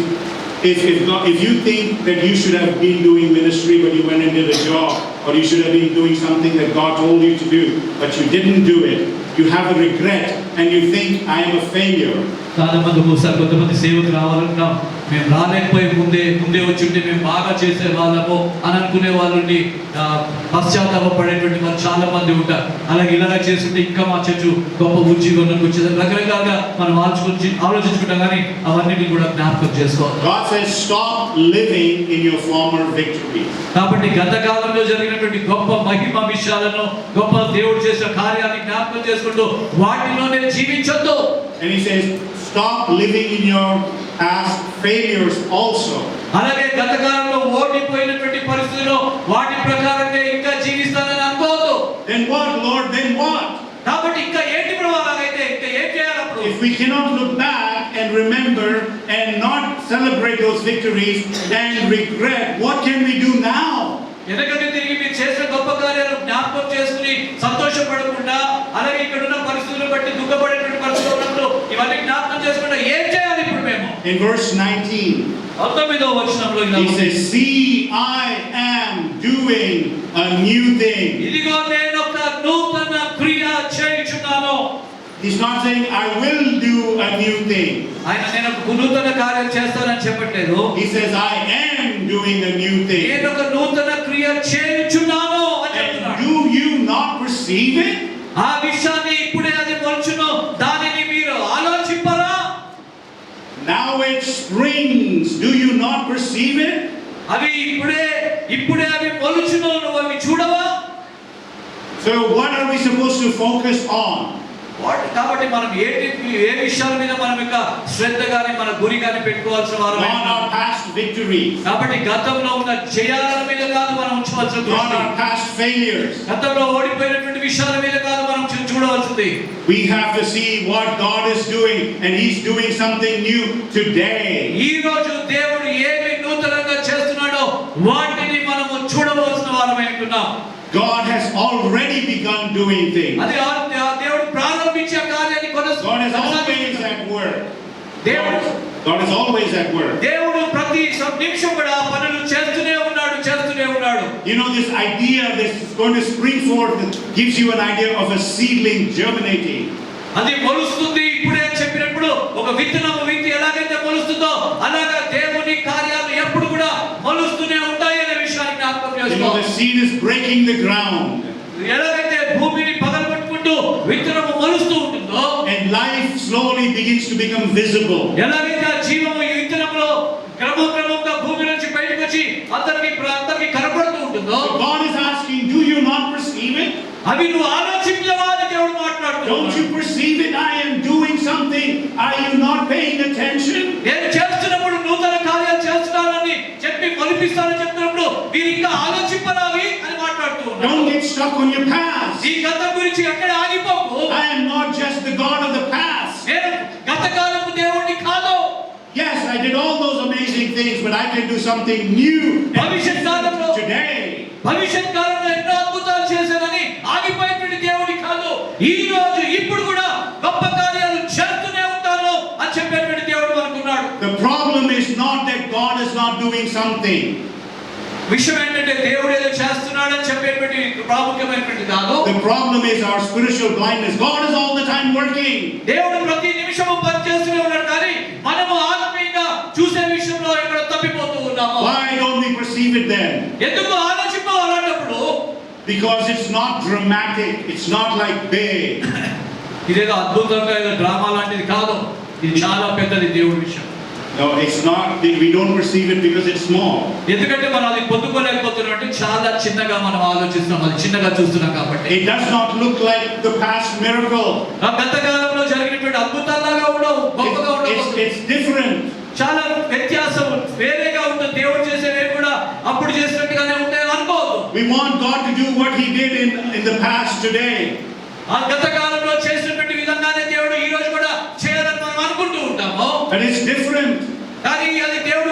Speaker 2: if you think that you should have been doing ministry but you went and did a job, or you should have been doing something that God told you to do but you didn't do it, you have a regret and you think, I am a failure.
Speaker 1: చాలా మంది ఒకసారి కొంతమంది సేవకు రావాలన్నా మేము రాలేకపోయి ముందే వచ్చి ఉంటే మేము బాగా చేసే వాళ్ళము అని అనుకునే వాళ్ళని పశ్చాత్తాపడేటువంటి వాళ్ళు చాలా మంది ఉంటారు. అలాగే ఇలాగా చేస్తుంటే ఇంకా మా చర్చ్ గొప్ప ఉద్యోగంలోకి వచ్చేది రకరకాలుగా మనం ఆలోచించుకుంటాం, కానీ అవన్నీ కూడా జ్ఞాపకం చేసుకోవాలి.
Speaker 2: God says, stop living in your former victory.
Speaker 1: కాబట్టి గత కాలంలో జరిగినటువంటి గొప్ప మహిమ విషయాలను, గొప్ప దేవుడు చేసిన కార్యాన్ని జ్ఞాపకం చేసుకుంటూ వాటిలోనే జీవించొద్దు.
Speaker 2: And he says, stop living in your past failures also.
Speaker 1: అలాగే గత కాలంలో ఓడిపోయినటువంటి పరిస్థితుల్లో వాటి ప్రకారంగా ఇంకా జీవిస్తానని అనుకోవద్దు.
Speaker 2: Then what, Lord? Then what?
Speaker 1: కాబట్టి ఇంకా ఏంటి ప్రభు అలాగైతే ఇంకా ఏం చేయాలి అప్పుడు?
Speaker 2: If we cannot look back and remember and not celebrate those victories and regret, what can we do now?
Speaker 1: ఎందుకంటే తిరిగి మీరు చేసిన గొప్ప కార్యాలు జ్ఞాపకం చేసుకుని సంతోషపడకుండా అలాగే ఇక్కడ ఉన్న పరిస్థితులను బట్టి దుఃఖపడేటువంటి పరిస్థితులు ఉన్నప్పుడు ఇవన్నీ జ్ఞాపకం చేసుకుంటా ఏం చేయాలి ఇప్పుడు మేము?
Speaker 2: In verse 19,
Speaker 1: 19వ వచనంలో ఇలా
Speaker 2: he says, see, I am doing a new thing.
Speaker 1: ఇదిగో నేను ఒక నూతన క్రియ చేయుచున్నాను.
Speaker 2: He's not saying, I will do a new thing.
Speaker 1: ఆయన నేను ఒక నూతన కార్యం చేస్తానని చెప్పట్లేదు.
Speaker 2: He says, I am doing a new thing.
Speaker 1: నేను ఒక నూతన క్రియ చేయుచున్నాను అని
Speaker 2: And
Speaker 1: చెప్తున్నాడు.
Speaker 2: do you not perceive it?
Speaker 1: ఆ విషయాన్ని ఇప్పుడే అది మొలుచును దానిని మీరు ఆలోచింపరా?
Speaker 2: Now it springs. Do you not perceive it?
Speaker 1: అవి ఇప్పుడే అవి మొలుచును నువ్వు అవి చూడవా?
Speaker 2: So what are we supposed to focus on?
Speaker 1: కాబట్టి మనం ఏ విషయాల మీద మనం ఇంకా శ్రద్ధ గాని మన గురి గాని పెట్టుకోవాల్సిన వారు
Speaker 2: Not our past victories.
Speaker 1: కాబట్టి గతంలో ఉన్న జయాల మీద కాదు మనం ఉంచవలసిన
Speaker 2: Not
Speaker 1: దృష్టి.
Speaker 2: our past failures.
Speaker 1: గతంలో ఓడిపోయినటువంటి విషయాల మీద కాదు మనం చూడవలసింది.
Speaker 2: We have to see what God is doing, and He's doing something new today.
Speaker 1: ఈ రోజు దేవుడు ఏమి నూతనంగా చేస్తున్నాడో వాటిని మనము చూడవలసిన వారమై ఉంటున్నాం.
Speaker 2: God has already begun doing things.
Speaker 1: అది దేవుడు ప్రారంభించే కార్యాన్ని
Speaker 2: God is always at work. God is always at work.
Speaker 1: దేవుడు ప్రతి నిమిషం కూడా పనులు చేస్తూనే ఉన్నాడు.
Speaker 2: You know, this idea that's going to spring forth gives you an idea of a seedling germinating.
Speaker 1: అది మొలుస్తుంది ఇప్పుడే చెప్పినప్పుడు ఒక విత్తనం విత్తి ఎలాగైతే మొలుస్తుందో అలాగా దేవుని కార్యాలు ఎప్పుడు కూడా మొలుస్తూనే ఉంటాయి అనే విషయాన్ని జ్ఞాపకం
Speaker 2: You know,
Speaker 1: చేసుకోవాలి.
Speaker 2: the seed is breaking the ground.
Speaker 1: ఎలాగైతే భూమిని పగలగొట్టుకుంటూ విత్తనము మొలుస్తూ ఉంటుందో
Speaker 2: And life slowly begins to become visible.
Speaker 1: ఎలాగైతే ఆ జీవము ఈ విత్తనంలో క్రమంగా భూమి నుంచి బయటకు వచ్చి అందరికి కనపడుతూ ఉంటుందో
Speaker 2: So God is asking, do you not perceive it?
Speaker 1: అవి నువ్వు ఆలోచించవా అని దేవుడు మాట్లాడుతున్నాడు.
Speaker 2: Don't you perceive it? I am doing something. Are you not paying attention?
Speaker 1: నేను చేస్తున్నప్పుడు నూతన కార్యాలు చేస్తున్నానని చెప్పి మొలిపిస్తానని చెప్తున్నప్పుడు మీరు ఇంకా ఆలోచింపరావి అని మాట్లాడుతూ ఉన్నారు.
Speaker 2: Don't get stuck on your past.
Speaker 1: ఈ గతం గురించి ఎక్కడ ఆగిపోకు.
Speaker 2: I am not just the God of the past.
Speaker 1: నేను గత కాలపు దేవుడిని కాదు.
Speaker 2: Yes, I did all those amazing things, but I can do something new
Speaker 1: భవిష్యత్ కాలంలో
Speaker 2: today.
Speaker 1: భవిష్యత్ కాలంలో ఎన్నో అద్భుతాలు చేశానని ఆగిపోయినటువంటి దేవుడి కాదు. ఈ రోజు ఇప్పుడు కూడా గొప్ప కార్యాలు చేస్తూనే ఉంటాను అని చెప్పేటువంటి దేవుడు మనకున్నాడు.
Speaker 2: The problem is not that God is not doing something.
Speaker 1: విషయం ఏంటంటే దేవుడు ఏదో చేస్తున్నాడని చెప్పేటువంటి ప్రాముఖ్యమైనటువంటి కాదు.
Speaker 2: The problem is our spiritual blindness. God is all the time working.
Speaker 1: దేవుడు ప్రతి నిమిషము పనిచేస్తూనే ఉన్నాడు కానీ మనము ఆత్మీయంగా చూసే విషయంలో ఎక్కడ తప్పిపోతూ ఉన్నాము.
Speaker 2: Why don't we perceive it then?
Speaker 1: ఎందుకు ఆలోచించాలన్నప్పుడు
Speaker 2: Because it's not dramatic. It's not like big.
Speaker 1: ఇదేదో అద్భుతంగా ఏదో డ్రామా లాంటిది కాదు. ఇది చాలా పెద్దది దేవుడి విషయం.
Speaker 2: No, it's not. We don't perceive it because it's small.
Speaker 1: ఎందుకంటే మనం అది పొందుకోలేకపోతున్నాం అంటే చాలా చిన్నగా మనం ఆలోచిస్తున్నాం, అది చిన్నగా చూస్తున్నాం కాబట్టి.
Speaker 2: It does not look like the past miracle.
Speaker 1: గత కాలంలో జరిగినటువంటి అద్భుతాలుగా ఉండవు, గొప్పగా ఉండవు.
Speaker 2: It's different.
Speaker 1: చాలా వ్యత్యాసం వేరేగా ఉంటుంది. దేవుడు చేసేవి కూడా అప్పుడు చేసినట్టుగానే ఉంటాయని అనుకోవద్దు.
Speaker 2: We want God to do what He did in the past today.
Speaker 1: ఆ గత కాలంలో చేసినటువంటి విధంగానే దేవుడు ఈ రోజు కూడా చేయాలని మనం అనుకుంటూ ఉంటాము.
Speaker 2: But it's different.
Speaker 1: కానీ అది దేవుడి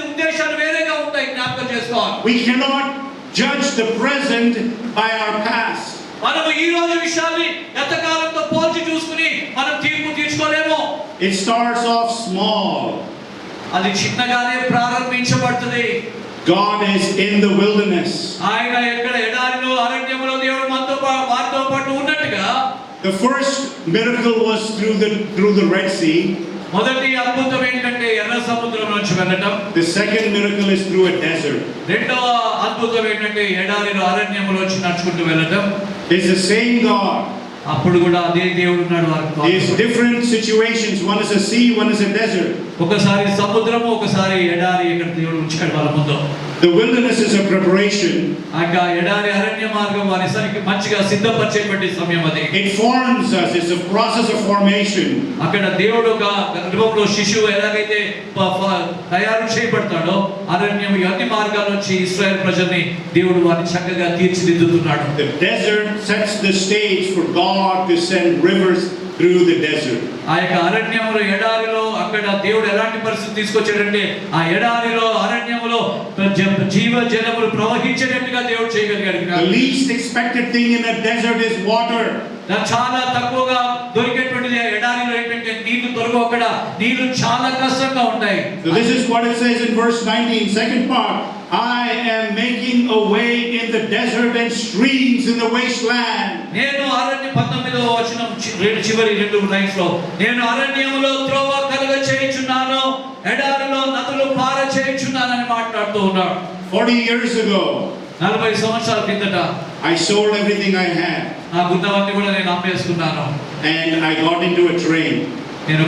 Speaker 1: ఉద్దేశాలు వేరేగా ఉంటాయి, జ్ఞాపకం చేసుకోవాలి.
Speaker 2: We cannot judge the present by our past.
Speaker 1: మనము ఈ రోజు విషయాన్ని గత కాలంతో పోల్చి చూసుకుని మనం తీర్పు తీర్చుకోలేము.
Speaker 2: It starts off small.
Speaker 1: అది చిన్నగానే ప్రారంభించబడుతుంది.
Speaker 2: God is in the wilderness.
Speaker 1: ఆయన ఎక్కడ ఎడారిలో అరణ్యములో దేవుడు వారితో పాటు ఉన్నట్టుగా.
Speaker 2: The first miracle was through the Red Sea.
Speaker 1: మొదటి అద్భుతం ఏంటంటే ఎర్ర సముద్రం నుంచి వెళ్ళటం.
Speaker 2: The second miracle is through a desert.
Speaker 1: రెండవ అద్భుతం ఏంటంటే ఎడారిలో అరణ్యములో నుంచి నడుచుకుంటూ వెళ్ళటం.
Speaker 2: It's the same God.
Speaker 1: అప్పుడు కూడా అదే దేవుడు ఉన్నాడు వారితో.
Speaker 2: There's different situations. One is a sea, one is a desert.
Speaker 1: ఒకసారి సముద్రము, ఒకసారి ఎడారి ఇక్కడ దేవుడు ఉంచాడు వాళ్ళ ముందు.
Speaker 2: The wilderness is a preparation.
Speaker 1: ఆ యొక్క ఎడారి అరణ్య మార్గం వారికి మంచిగా సిద్ధపరిచేటువంటి సమయం అది.
Speaker 2: It forms us. It's a process of formation.
Speaker 1: అక్కడ దేవుడు ఒక గర్భంలో శిశువు ఎలాగైతే తయారు చేయబడతాడో అరణ్యం అన్ని మార్గాల నుంచి ఇశ్రాయేల్ ప్రజల్ని దేవుడు వారిని చక్కగా తీర్చిదిద్దుతున్నాడు.
Speaker 2: The desert sets the stage for God to send rivers through the desert.
Speaker 1: ఆ యొక్క అరణ్యంలో ఎడారిలో అక్కడ దేవుడు ఎలాంటి పరిస్థితి తీసుకొచ్చాడంటే ఆ ఎడారిలో అరణ్యంలో జీవ జలములు ప్రవహించేటట్టుగా దేవుడు చేయగలిగాడు.
Speaker 2: The least expected thing in a desert is water.
Speaker 1: చాలా తక్కువగా దొరికేటువంటిది ఎడారిలో ఏంటంటే నీళ్లు దొరకవు. అక్కడ నీళ్లు చాలా కష్టంగా ఉంటాయి.
Speaker 2: So this is what it says in verse 19, second part. I am making a way in the desert and streams in the wasteland.
Speaker 1: నేను అరణ్య 19వ వచనం చివరి రెండు లైన్స్ లో నేను అరణ్యములో త్రోవ కలుగ చేయుచున్నాను, ఎడారిలో నదులు పార చేయుచున్నానని మాట్లాడుతూ ఉన్నాడు.
Speaker 2: 40 years ago,
Speaker 1: 40 సంవత్సరాల కిందట
Speaker 2: I sold everything I had
Speaker 1: నాకున్నవన్నీ కూడా నేను అమ్మేసుకున్నాను.
Speaker 2: and I got into a train.
Speaker 1: నేను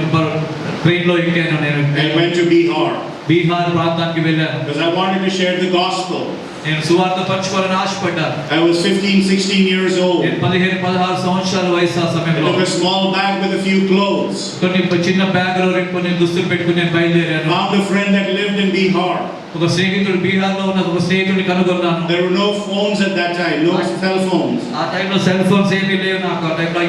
Speaker 1: ట్రైన్ లో ఎక్కాను. నేను
Speaker 2: went to Bihar
Speaker 1: బీహార్ ప్రాంతానికి వెళ్ళాను.
Speaker 2: because I wanted to share the gospel.
Speaker 1: నేను సువార్త పంచుకోవాలని ఆశపడ్డాను.
Speaker 2: I was 15-16 years old.
Speaker 1: నేను 15-16 సంవత్సరాల వయసు ఆ
Speaker 2: I
Speaker 1: సమయంలో
Speaker 2: took a small bag with a few clothes.
Speaker 1: కొన్ని చిన్న బ్యాగ్ లో కొన్ని దుస్తులు పెట్టుకుని నేను బయలుదేరాను.
Speaker 2: Found a friend that lived in Bihar.
Speaker 1: ఒక స్నేహితుడు బీహార్ లో ఉన్న ఒక స్నేహితుడిని కనుగొన్నాను.
Speaker 2: There were no phones at that time, no cell phones.
Speaker 1: ఆ టైంలో సెల్ ఫోన్స్ ఏమీ లేవు నాకు. ఆ టైంలో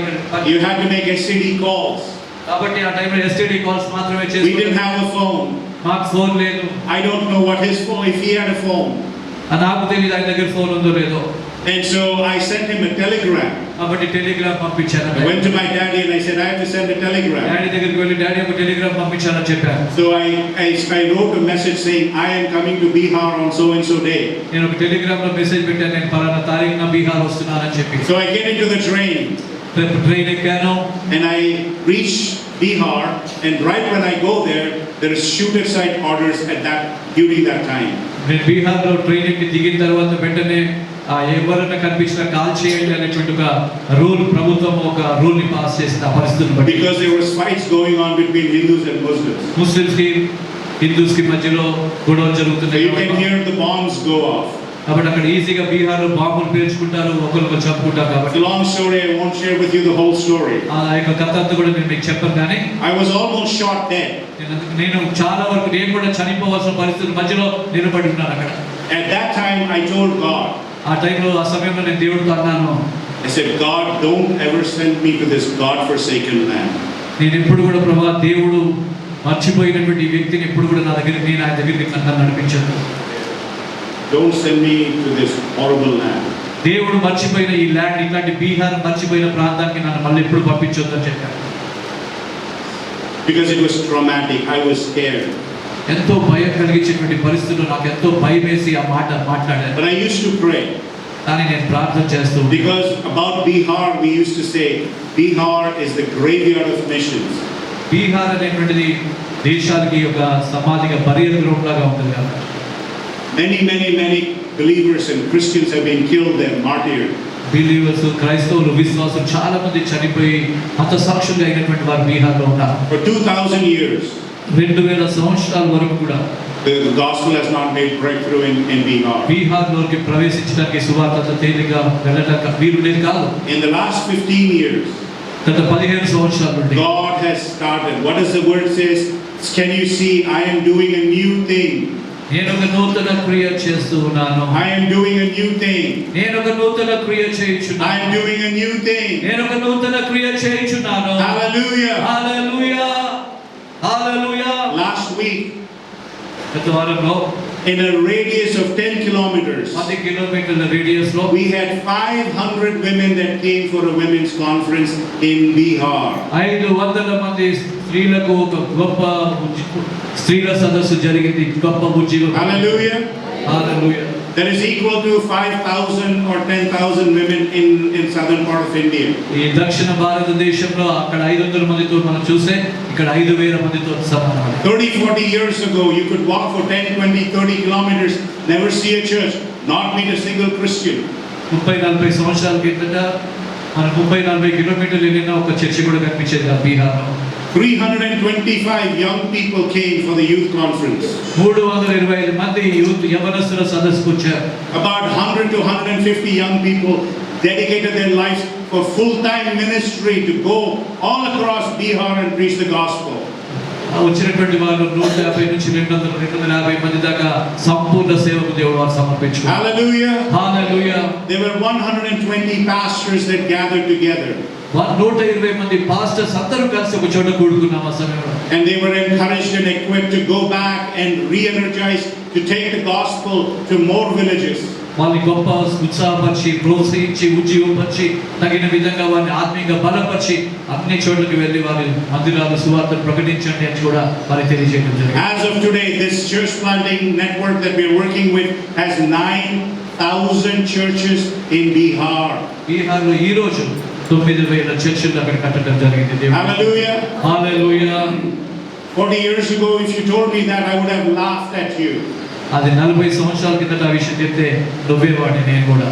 Speaker 2: You had to make STD calls.
Speaker 1: కాబట్టి ఆ టైంలో ఎస్టీడీ కాల్స్ మాత్రమే
Speaker 2: We
Speaker 1: చేసేవాళ్ళం.
Speaker 2: didn't have a phone.
Speaker 1: మాకు ఫోన్ లేదు.
Speaker 2: I don't know what his phone, if he had a phone.
Speaker 1: నాకు తెలియదు ఆయన దగ్గర ఫోన్ ఉందో లేదో.
Speaker 2: And so I sent him a telegram.
Speaker 1: కాబట్టి టెలిగ్రామ్ పంపించాను.
Speaker 2: I went to my daddy and I said, I have to send a telegram.
Speaker 1: Daddy దగ్గరికి వెళ్ళి డాడీ ఒక టెలిగ్రామ్ పంపించానని చెప్పాను.
Speaker 2: So I wrote a message saying, I am coming to Bihar on so and so day.
Speaker 1: నేను ఒక Telegram లో message పెట్టాను, నేను పలానా తారీఖున బీహార్ వస్తున్నానని చెప్పి.
Speaker 2: So I get into the train
Speaker 1: train ఎక్కాను.
Speaker 2: and I reach Bihar, and right when I go there is shoot-at-sight orders during that time.
Speaker 1: నేను బీహార్ లో ట్రైన్ ఎక్కి దిగిన తర్వాత వెంటనే ఎవరైనా కనిపించినా కాల్ చేయండి అనేటువంటి ఒక రూల్ ప్రభుత్వం ఒక రూల్ ని పాస్ చేసింది ఆ పరిస్థితిని బట్టి.
Speaker 2: Because there was fights going on between Hindus and Muslims.
Speaker 1: Muslims కి హిందూస్ కి మధ్యలో గొడవలు
Speaker 2: So
Speaker 1: జరుగుతున్నాయి.
Speaker 2: you can hear the bombs go off.
Speaker 1: కాబట్టి అక్కడ ఈజీగా బీహార్ లో బాంబులు పేల్చుకుంటారు, ఒకరికొకరు చంపుకుంటారు.
Speaker 2: It's
Speaker 1: కాబట్టి
Speaker 2: a long story, I won't share with you the whole story.
Speaker 1: ఆ యొక్క కథ అంతా కూడా నేను మీకు చెప్పను. కానీ
Speaker 2: I was almost shot dead.
Speaker 1: నేను చాలా వరకు నేను కూడా చనిపోవాల్సిన పరిస్థితుల మధ్యలో నిలబడి ఉన్నాను అక్కడ.
Speaker 2: At that time I told God,
Speaker 1: ఆ టైంలో ఆ సమయంలో నేను దేవుడితో అన్నాను,
Speaker 2: I said, God, don't ever send me to this God-forsaken land.
Speaker 1: నేను ఎప్పుడు కూడా ప్రభా దేవుడు మర్చిపోయినటువంటి ఈ వ్యక్తిని ఎప్పుడు కూడా నేను ఆయన దగ్గరికి నన్ను నడిపించాను.
Speaker 2: Don't send me to this horrible land.
Speaker 1: దేవుడు మర్చిపోయిన ఈ ల్యాండ్, ఇట్లాంటి బీహార్ మర్చిపోయిన ప్రాంతానికి నన్ను మళ్ళీ ఎప్పుడు పంపించొద్దని చెప్పాను.
Speaker 2: Because it was traumatic, I was scared.
Speaker 1: ఎంతో భయం కలిగించేటువంటి పరిస్థితుల్లో నాకు ఎంతో భయం వేసి ఆ మాట మాట్లాడాను.
Speaker 2: But I used to pray.
Speaker 1: కానీ నేను ప్రార్థన చేస్తూ
Speaker 2: Because about Bihar we used to say, Bihar is the graveyard of missions.
Speaker 1: Bihar అనేటువంటిది దేశానికి ఒక సమాధిగా బరియల్ గ్రౌండ్ లాగా ఉంటుంది కాబట్టి
Speaker 2: Many believers and Christians have been killed there, martyred.
Speaker 1: Believers క్రైస్తవులు విశ్వాసులు చాలా మంది చనిపోయి హతసాక్షులు అయినటువంటి వారు బీహార్లో ఉన్నారు.
Speaker 2: For 2000 years
Speaker 1: 2000 సంవత్సరాల వరకు కూడా
Speaker 2: the gospel has not made breakthrough in Bihar.
Speaker 1: బీహార్లోకి ప్రవేశించడానికి సువార్త తేలిగా వెళ్ళడానికి వీలు లేదు కాదు.
Speaker 2: In the last 15 years
Speaker 1: గత 15 సంవత్సరాల నుండి
Speaker 2: God has started. What does the word says? Can you see I am doing a new thing?
Speaker 1: నేను ఒక నూతన క్రియ చేస్తూ ఉన్నాను.
Speaker 2: I am doing a new thing.
Speaker 1: నేను ఒక నూతన క్రియ చేయుచున్నాను.
Speaker 2: I am doing a new thing.
Speaker 1: నేను ఒక నూతన క్రియ చేయుచున్నాను.
Speaker 2: Hallelujah.
Speaker 1: హల్లెలూయా హల్లెలూయా.
Speaker 2: Last week
Speaker 1: గత వారంలో
Speaker 2: in a radius of 10 kilometers
Speaker 1: 10 కిలోమీటర్ల రేడియస్ లో
Speaker 2: we had 500 women that came for a women's conference in Bihar.
Speaker 1: 500 మంది స్త్రీలకు ఒక గొప్ప స్త్రీల సదస్సు జరిగింది. గొప్ప ఉద్యోగం.
Speaker 2: Hallelujah.
Speaker 1: Hallelujah.
Speaker 2: That is equal to 5,000 or 10,000 women in southern part of India.
Speaker 1: ఈ దక్షిణ భారతదేశంలో అక్కడ 500 మందితో మనం చూస్తే ఇక్కడ 5,000 మందితో సమానం.
Speaker 2: 30-40 years ago you could walk for 10-20-30 kilometers, never see a church, not meet a single Christian.
Speaker 1: 30-40 సంవత్సరాల కిందట మన 30-40 కిలోమీటర్లు వెళ్ళిన ఒక చర్చి కూడా కనిపించేది కాదు బీహార్లో.
Speaker 2: 325 young people came for the youth conference.
Speaker 1: 325 మంది యవనస్తుల సదస్సుకు వచ్చారు.
Speaker 2: About 100 to 150 young people dedicated their lives for full-time ministry to go all across Bihar and preach the gospel.
Speaker 1: వచ్చినటువంటి వాళ్ళు 150 నుంచి 250 మంది దాకా సంపూర్ణ సేవకు దేవుడు వారు సమర్పించారు.
Speaker 2: Hallelujah.
Speaker 1: Hallelujah.
Speaker 2: There were 120 pastors that gathered together.
Speaker 1: 120 మంది పాస్టర్స్ అందరూ కలిసి ఒక చోట కూడుకున్నాం ఆ సమయంలో.
Speaker 2: And they were encouraged and equipped to go back and re-energize to take the gospel to more villages.
Speaker 1: వాళ్ళని గొప్ప ఉత్సాహపరిచి ప్రోత్సహించి ఉజ్జీవపరిచి తగిన విధంగా వారిని ఆత్మీయంగా బలపరిచి అన్ని చోట్లకి వెళ్ళి వారి మందిరాలు సువార్తను ప్రకటించండి అని కూడా వారికి తెలియజేయడం జరిగింది.
Speaker 2: As of today, this church planting network that we are working with has 9,000 churches in Bihar.
Speaker 1: బీహార్లో ఈ రోజు 9,000 చర్చిలు అక్కడ కట్టడం జరిగింది.
Speaker 2: Hallelujah.
Speaker 1: Hallelujah.
Speaker 2: 40 years ago, if you told me that, I would have laughed at you.
Speaker 1: అది 40 సంవత్సరాల కిందట ఆ విషయం చెప్తే నవ్వేవాడిని నేను కూడా.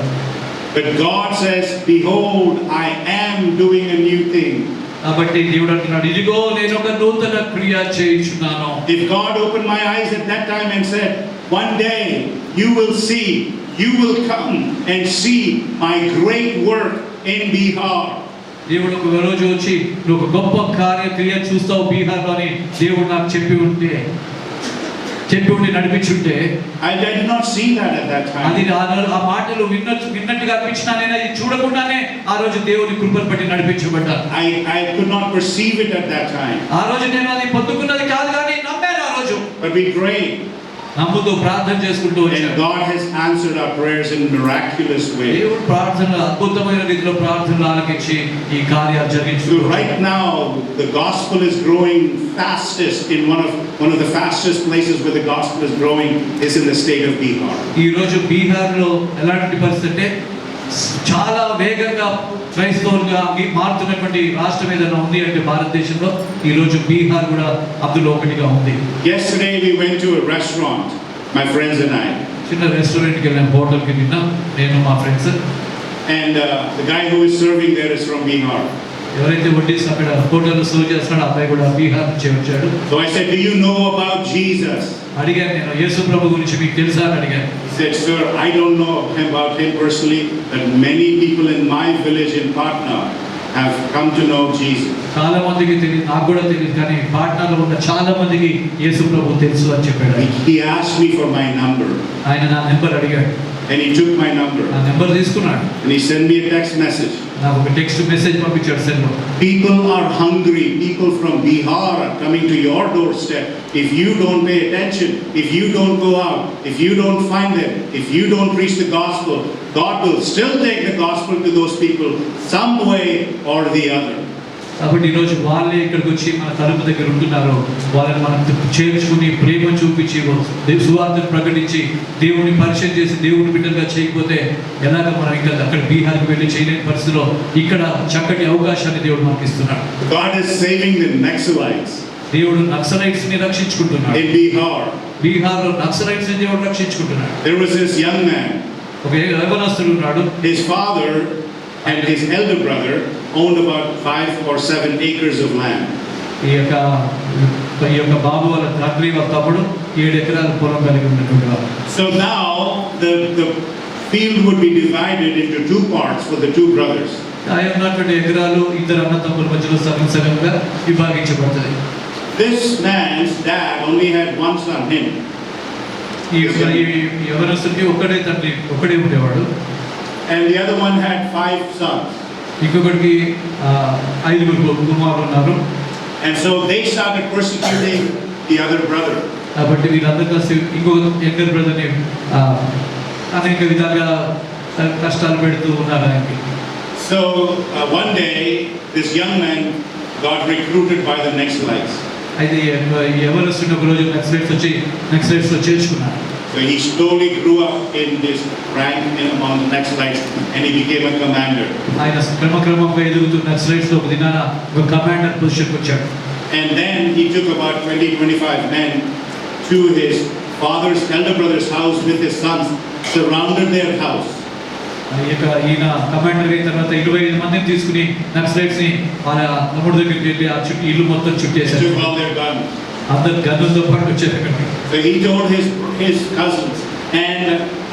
Speaker 2: But God says, behold, I am doing a new thing.
Speaker 1: కాబట్టి దేవుడు అంటున్నాడు, ఇదిగో నేను ఒక నూతన క్రియ చేయించున్నాను.
Speaker 2: If God opened my eyes at that time and said, one day you will see, you will come and see my great work in Bihar.
Speaker 1: దేవుడు ఒక రోజు వచ్చి నువ్వు ఒక గొప్ప క్రియ చూస్తావు బీహార్లో అని దేవుడు నాకు చెప్పి ఉండి నడిపించుంటే,
Speaker 2: I did not see that at that
Speaker 1: అది
Speaker 2: time.
Speaker 1: ఆ మాటలు విన్నట్టుగా అనిపించినా నేను అది చూడకుండానే ఆ రోజు దేవుని కృపను బట్టి నడిపించబడ్డా.
Speaker 2: I could not perceive it at that time.
Speaker 1: ఆ రోజు నేను అది పొందుకున్నది కాదు కానీ నమ్మాను ఆ రోజు.
Speaker 2: But we prayed.
Speaker 1: నమ్ముతూ ప్రార్థన చేసుకుంటూ
Speaker 2: And
Speaker 1: వచ్చాను.
Speaker 2: God has answered our prayers in miraculous way.
Speaker 1: దేవుడు ప్రార్థనలు అద్భుతమైన రీతిలో ప్రార్థనలు ఆలకించి ఈ కార్యాలు
Speaker 2: So
Speaker 1: జరిగించుకుంటూ
Speaker 2: right now, the gospel is growing fastest in one of the fastest places where the gospel is growing is in the state of Bihar.
Speaker 1: ఈ రోజు బీహార్లో ఎలాంటి పరిస్థితి అంటే చాలా వేగంగా క్రైస్తవులుగా మారుతున్నటువంటి రాష్ట్రం ఏదైనా ఉంది అంటే భారతదేశంలో ఈ రోజు బీహార్ కూడా అందులో ఒకటిగా ఉంది.
Speaker 2: Yesterday we went to a restaurant, my friends and I.
Speaker 1: చిన్న రెస్టారెంట్కి వెళ్ళాం, హోటల్కి తిన్నాం నేను మా friends.
Speaker 2: And the guy who is serving there is from Bihar.
Speaker 1: ఎవరైతే వడ్డీస్ అక్కడ హోటల్లో సర్వ్ చేస్తున్నాడో అబ్బాయి కూడా బీహార్ నుంచి వచ్చాడు.
Speaker 2: So I said, do you know about Jesus?
Speaker 1: అడిగాను నేను, యేసు ప్రభు గురించి మీకు తెలుసా అని అడిగాను.
Speaker 2: He said, sir, I don't know about him personally, but many people in my village in Patna have come to know Jesus.
Speaker 1: చాలా మందికి తెలియదు, నాకు కూడా తెలియదు, కానీ పాట్నాలో ఉన్న చాలా మందికి యేసు ప్రభు తెలుసు అని చెప్పాడు.
Speaker 2: He asked me for my number.
Speaker 1: ఆయన నా నెంబర్ అడిగాడు.
Speaker 2: And he took my number.
Speaker 1: నా నెంబర్ తీసుకున్నాడు.
Speaker 2: And he sent me a text message.
Speaker 1: నాకు ఒక టెక్స్ట్ మెసేజ్ పంపించాడు సెల్లో.
Speaker 2: People are hungry. People from Bihar are coming to your doorstep. If you don't pay attention, if you don't go out, if you don't find them, if you don't preach the gospel, God will still take the gospel to those people some way or the other.
Speaker 1: కాబట్టి ఈరోజు వాళ్ళే ఇక్కడికి వచ్చి మన తలుపు దగ్గర ఉంటున్నారు. వాళ్ళని మనం చేర్చుకుని ప్రేమ చూపించి సువార్తను ప్రకటించి దేవుని పరిచయం చేసి దేవుని బిడ్డలుగా చేయకపోతే ఎలాగ మనం ఇంకా అక్కడ బీహార్కి వెళ్ళి చేయలేని పరిస్థితిలో ఇక్కడ చక్కటి అవకాశాన్ని దేవుడు మనకి ఇస్తున్నాడు.
Speaker 2: God is saving the Naxalites.
Speaker 1: దేవుడు నక్సలైట్స్ ని రక్షించుకుంటున్నాడు.
Speaker 2: In Bihar,
Speaker 1: బీహార్లో నక్సలైట్స్ ని దేవుడు రక్షించుకుంటున్నాడు.
Speaker 2: there was this young man.
Speaker 1: ఒక యవనస్తుడు ఉన్నాడు.
Speaker 2: His father and his elder brother owned about 5 or 7 acres of land.
Speaker 1: ఈ యొక్క బాబు వాళ్ళ తండ్రి వాళ్ళ తమ్ముడు 7 ఎకరాల పొలం కలిగి ఉన్నటువంటి వారు.
Speaker 2: So now the field would be divided into 2 parts for the 2 brothers.
Speaker 1: ఆయన ఉన్నటువంటి ఎకరాలు ఇద్దరు అన్నదమ్ముల మధ్యలో సగంగా విభాగించబడుతుంది.
Speaker 2: This man's dad only had one son, him.
Speaker 1: ఈ యవనస్తుడికి ఒక్కడే ఉండేవాడు.
Speaker 2: And the other one had 5 sons.
Speaker 1: ఇంకొకటికి 5 కుమారులు ఉన్నారు.
Speaker 2: And so they started persecuting the other brother.
Speaker 1: కాబట్టి వీళ్ళందరూ కలిసి ఇంకొక యంగర్ బ్రదర్ని అనేక విధాలుగా కష్టాలు పెడుతూ ఉన్నారు ఆయనకి.
Speaker 2: So one day this young man got recruited by the Naxalites.
Speaker 1: అయితే యవనస్తుడిని ఒక రోజు నక్సలైట్స్లో చేర్చుకున్నారు.
Speaker 2: So he slowly grew up in this rank among the Naxalites and he became a commander.
Speaker 1: ఆయన క్రమక్రమంగా ఎదుగుతూ నక్సలైట్స్లో ఒక దినాన ఒక కమాండర్ పొజిషన్కి వచ్చాడు.
Speaker 2: And then he took about 20-25 men to his father's elder brother's house with his sons, surrounded their house.
Speaker 1: ఈయన commander అయిన తర్వాత 25 మందిని తీసుకుని నక్సలైట్స్ ని వాళ్ళ తమ్ముడు దగ్గరికి వెళ్ళి ఆ చుట్టూ ఇల్లు మొత్తం
Speaker 2: He
Speaker 1: చుట్టేశారు.
Speaker 2: took all their guns.
Speaker 1: అందరు గన్నులతో పాటు వచ్చారు అక్కడికి.
Speaker 2: So he told his cousins and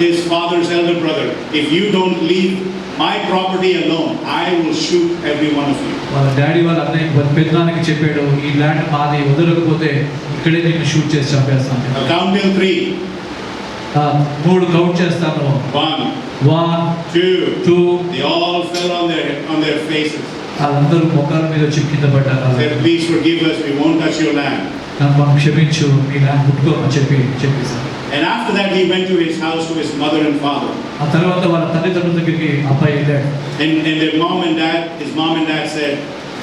Speaker 2: his father's elder brother, if you don't leave my property alone, I will shoot every one of you.
Speaker 1: వాళ్ళ డాడీ వాళ్ళ అన్నయ్య పెద్దనాన్నకి చెప్పాడు, ఈ ల్యాండ్ మాది, వదలకపోతే ఇక్కడే నిన్ను షూట్ చేసి చంపేస్తాను.
Speaker 2: Now count till 3.
Speaker 1: 3 కౌంట్ చేస్తాను.
Speaker 2: 1,
Speaker 1: 1,
Speaker 2: 2,
Speaker 1: 2.
Speaker 2: They all fell on their faces.
Speaker 1: వాళ్ళందరూ ముఖాల మీద వచ్చి కింద పడ్డారు.
Speaker 2: Said, please forgive us, we won't touch your land.
Speaker 1: మనం క్షమించు, మీ ల్యాండ్ ముట్టుకోమని చెప్పేశారు.
Speaker 2: And after that he went to his house to his mother and father.
Speaker 1: ఆ తర్వాత వాళ్ళ తల్లిదండ్రుల దగ్గరికి అబ్బాయి వెళ్ళాడు.
Speaker 2: And their his mom and dad said,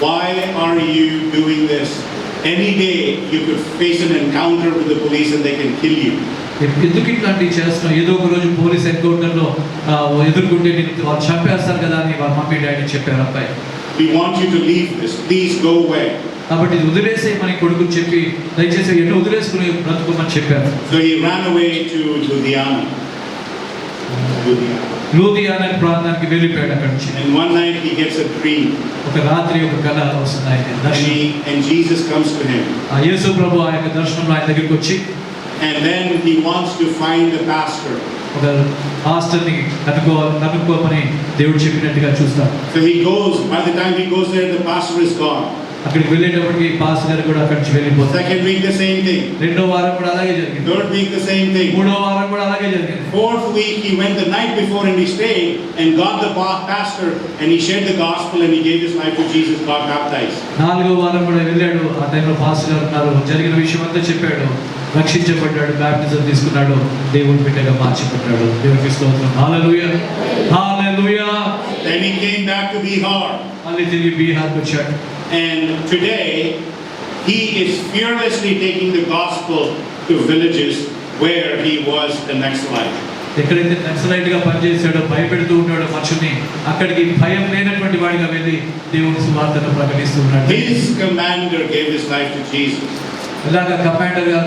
Speaker 2: why are you doing this? Any day you could face an encounter with the police and they can kill you.
Speaker 1: ఎందుకు ఇట్లాంటివి చేస్తున్నావు? ఏదో ఒక రోజు పోలీస్ ఎన్కౌంటర్లో ఎదుర్కొంటే నేను వాళ్ళు చంపేస్తారు కదా అని వాళ్ళ మమ్మీ డాడీ చెప్పారు అబ్బాయి.
Speaker 2: We want you to leave this. Please go away.
Speaker 1: కాబట్టి ఇది వదిలేసే మన కొడుకుని చెప్పి దయచేసి ఎన్నో వదిలేసుకుని బ్రతుకోమని చెప్పారు.
Speaker 2: So he ran away to Ludhiana.
Speaker 1: Ludhiana అనే ప్రాంతానికి వెళ్ళిపోయాడు అక్కడి నుంచి.
Speaker 2: And one night he gets a dream.
Speaker 1: ఒక రాత్రి ఒక కళ వస్తుంది ఆయన దర్శనం.
Speaker 2: And Jesus comes to him.
Speaker 1: ఆ యేసు ప్రభు ఆ యొక్క దర్శనంలో ఆయన దగ్గరికి వచ్చి,
Speaker 2: and then he wants to find the pastor.
Speaker 1: ఒక పాస్టర్ని కనుక్కోమని దేవుడు చెప్పినట్టుగా చూస్తాడు.
Speaker 2: So he goes. By the time he goes there, the pastor is gone.
Speaker 1: అక్కడికి వెళ్ళేటప్పటికి పాస్టర్ గారు కూడా అక్కడి నుంచి వెళ్ళిపోతారు.
Speaker 2: Second week the same thing.
Speaker 1: రెండో వారం కూడా అలాగే జరిగింది.
Speaker 2: Third week the same thing.
Speaker 1: మూడో వారం కూడా అలాగే జరిగింది.
Speaker 2: Fourth week he went the night before and he stayed and got the pastor and he shared the gospel and he gave his life to Jesus, got baptized.
Speaker 1: నాలుగో వారం కూడా వెళ్ళాడు. ఆ టైంలో పాస్టర్ గారు ఉన్నారు. జరిగిన విషయం అంతా చెప్పాడు. రక్షించబడ్డాడు, బ్యాప్టిజం తీసుకున్నాడు, దేవుని బిడ్డగా మార్చబడ్డాడు. దేవునికి స్తోత్రం. హల్లెలూయా, హల్లెలూయా.
Speaker 2: Then he came back to Bihar.
Speaker 1: మళ్ళీ తిరిగి బీహార్కి వచ్చాడు.
Speaker 2: And today he is fearlessly taking the gospel to villages where he was the Naxalite.
Speaker 1: ఎక్కడైతే నక్సలైట్ గా పనిచేశాడో, భయపెడుతూ ఉన్నాడో మనుషుల్ని, అక్కడికి భయం లేనటువంటి వాడిగా వెళ్ళి దేవుని సువార్తను ప్రకటిస్తూ ఉన్నాడు.
Speaker 2: His commander gave his life to Jesus.
Speaker 1: ఇలాగా కమాండర్ గా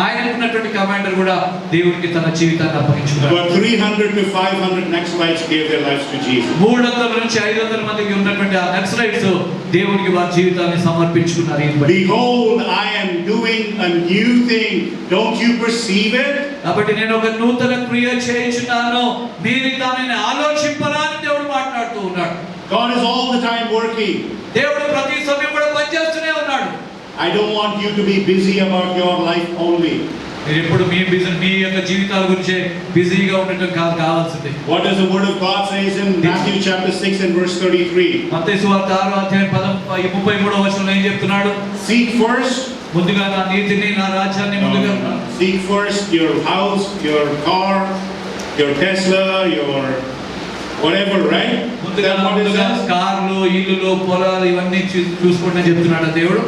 Speaker 1: ఆయన ఉన్నటువంటి కమాండర్ కూడా దేవునికి తన జీవితాన్ని అప్పగించుకున్నాడు.
Speaker 2: About 300 to 500 Naxalites gave their lives to Jesus.
Speaker 1: 300 నుంచి 500 మందికి ఉన్నటువంటి ఆ నక్సలైట్స్ దేవునికి వారి జీవితాన్ని సమర్పించుకున్నారు.
Speaker 2: Behold, I am doing a new thing. Don't you perceive it?
Speaker 1: కాబట్టి నేను ఒక నూతన క్రియ చేయించున్నాను, మీరు దానిని ఆలోచింపరా అని దేవుడు మాట్లాడుతూ ఉన్నాడు.
Speaker 2: God is all the time working.
Speaker 1: దేవుడు ప్రతి సమయం కూడా పనిచేస్తూనే ఉన్నాడు.
Speaker 2: I don't want you to be busy about your life only.
Speaker 1: మీరు ఎప్పుడు మీ యొక్క జీవితాల గురించి బిజీగా ఉండటం కావాల్సింది.
Speaker 2: What does the word of God says in Matthew chapter 6 and verse 33?
Speaker 1: మత్తయి సువార్త 6వ అధ్యాయం 33వ వచనంలో ఏం చెప్తున్నాడు?
Speaker 2: Seek first.
Speaker 1: ముందుగా నా నీతిని, నా రాజ్యాన్ని ముందుగా.
Speaker 2: Seek first your house, your car, your Tesla, your whatever, right?
Speaker 1: ముందుగా కార్లు, ఇల్లులు, పొలాలు ఇవన్నీ చూసుకోండి అని చెప్తున్నాడు దేవుడు.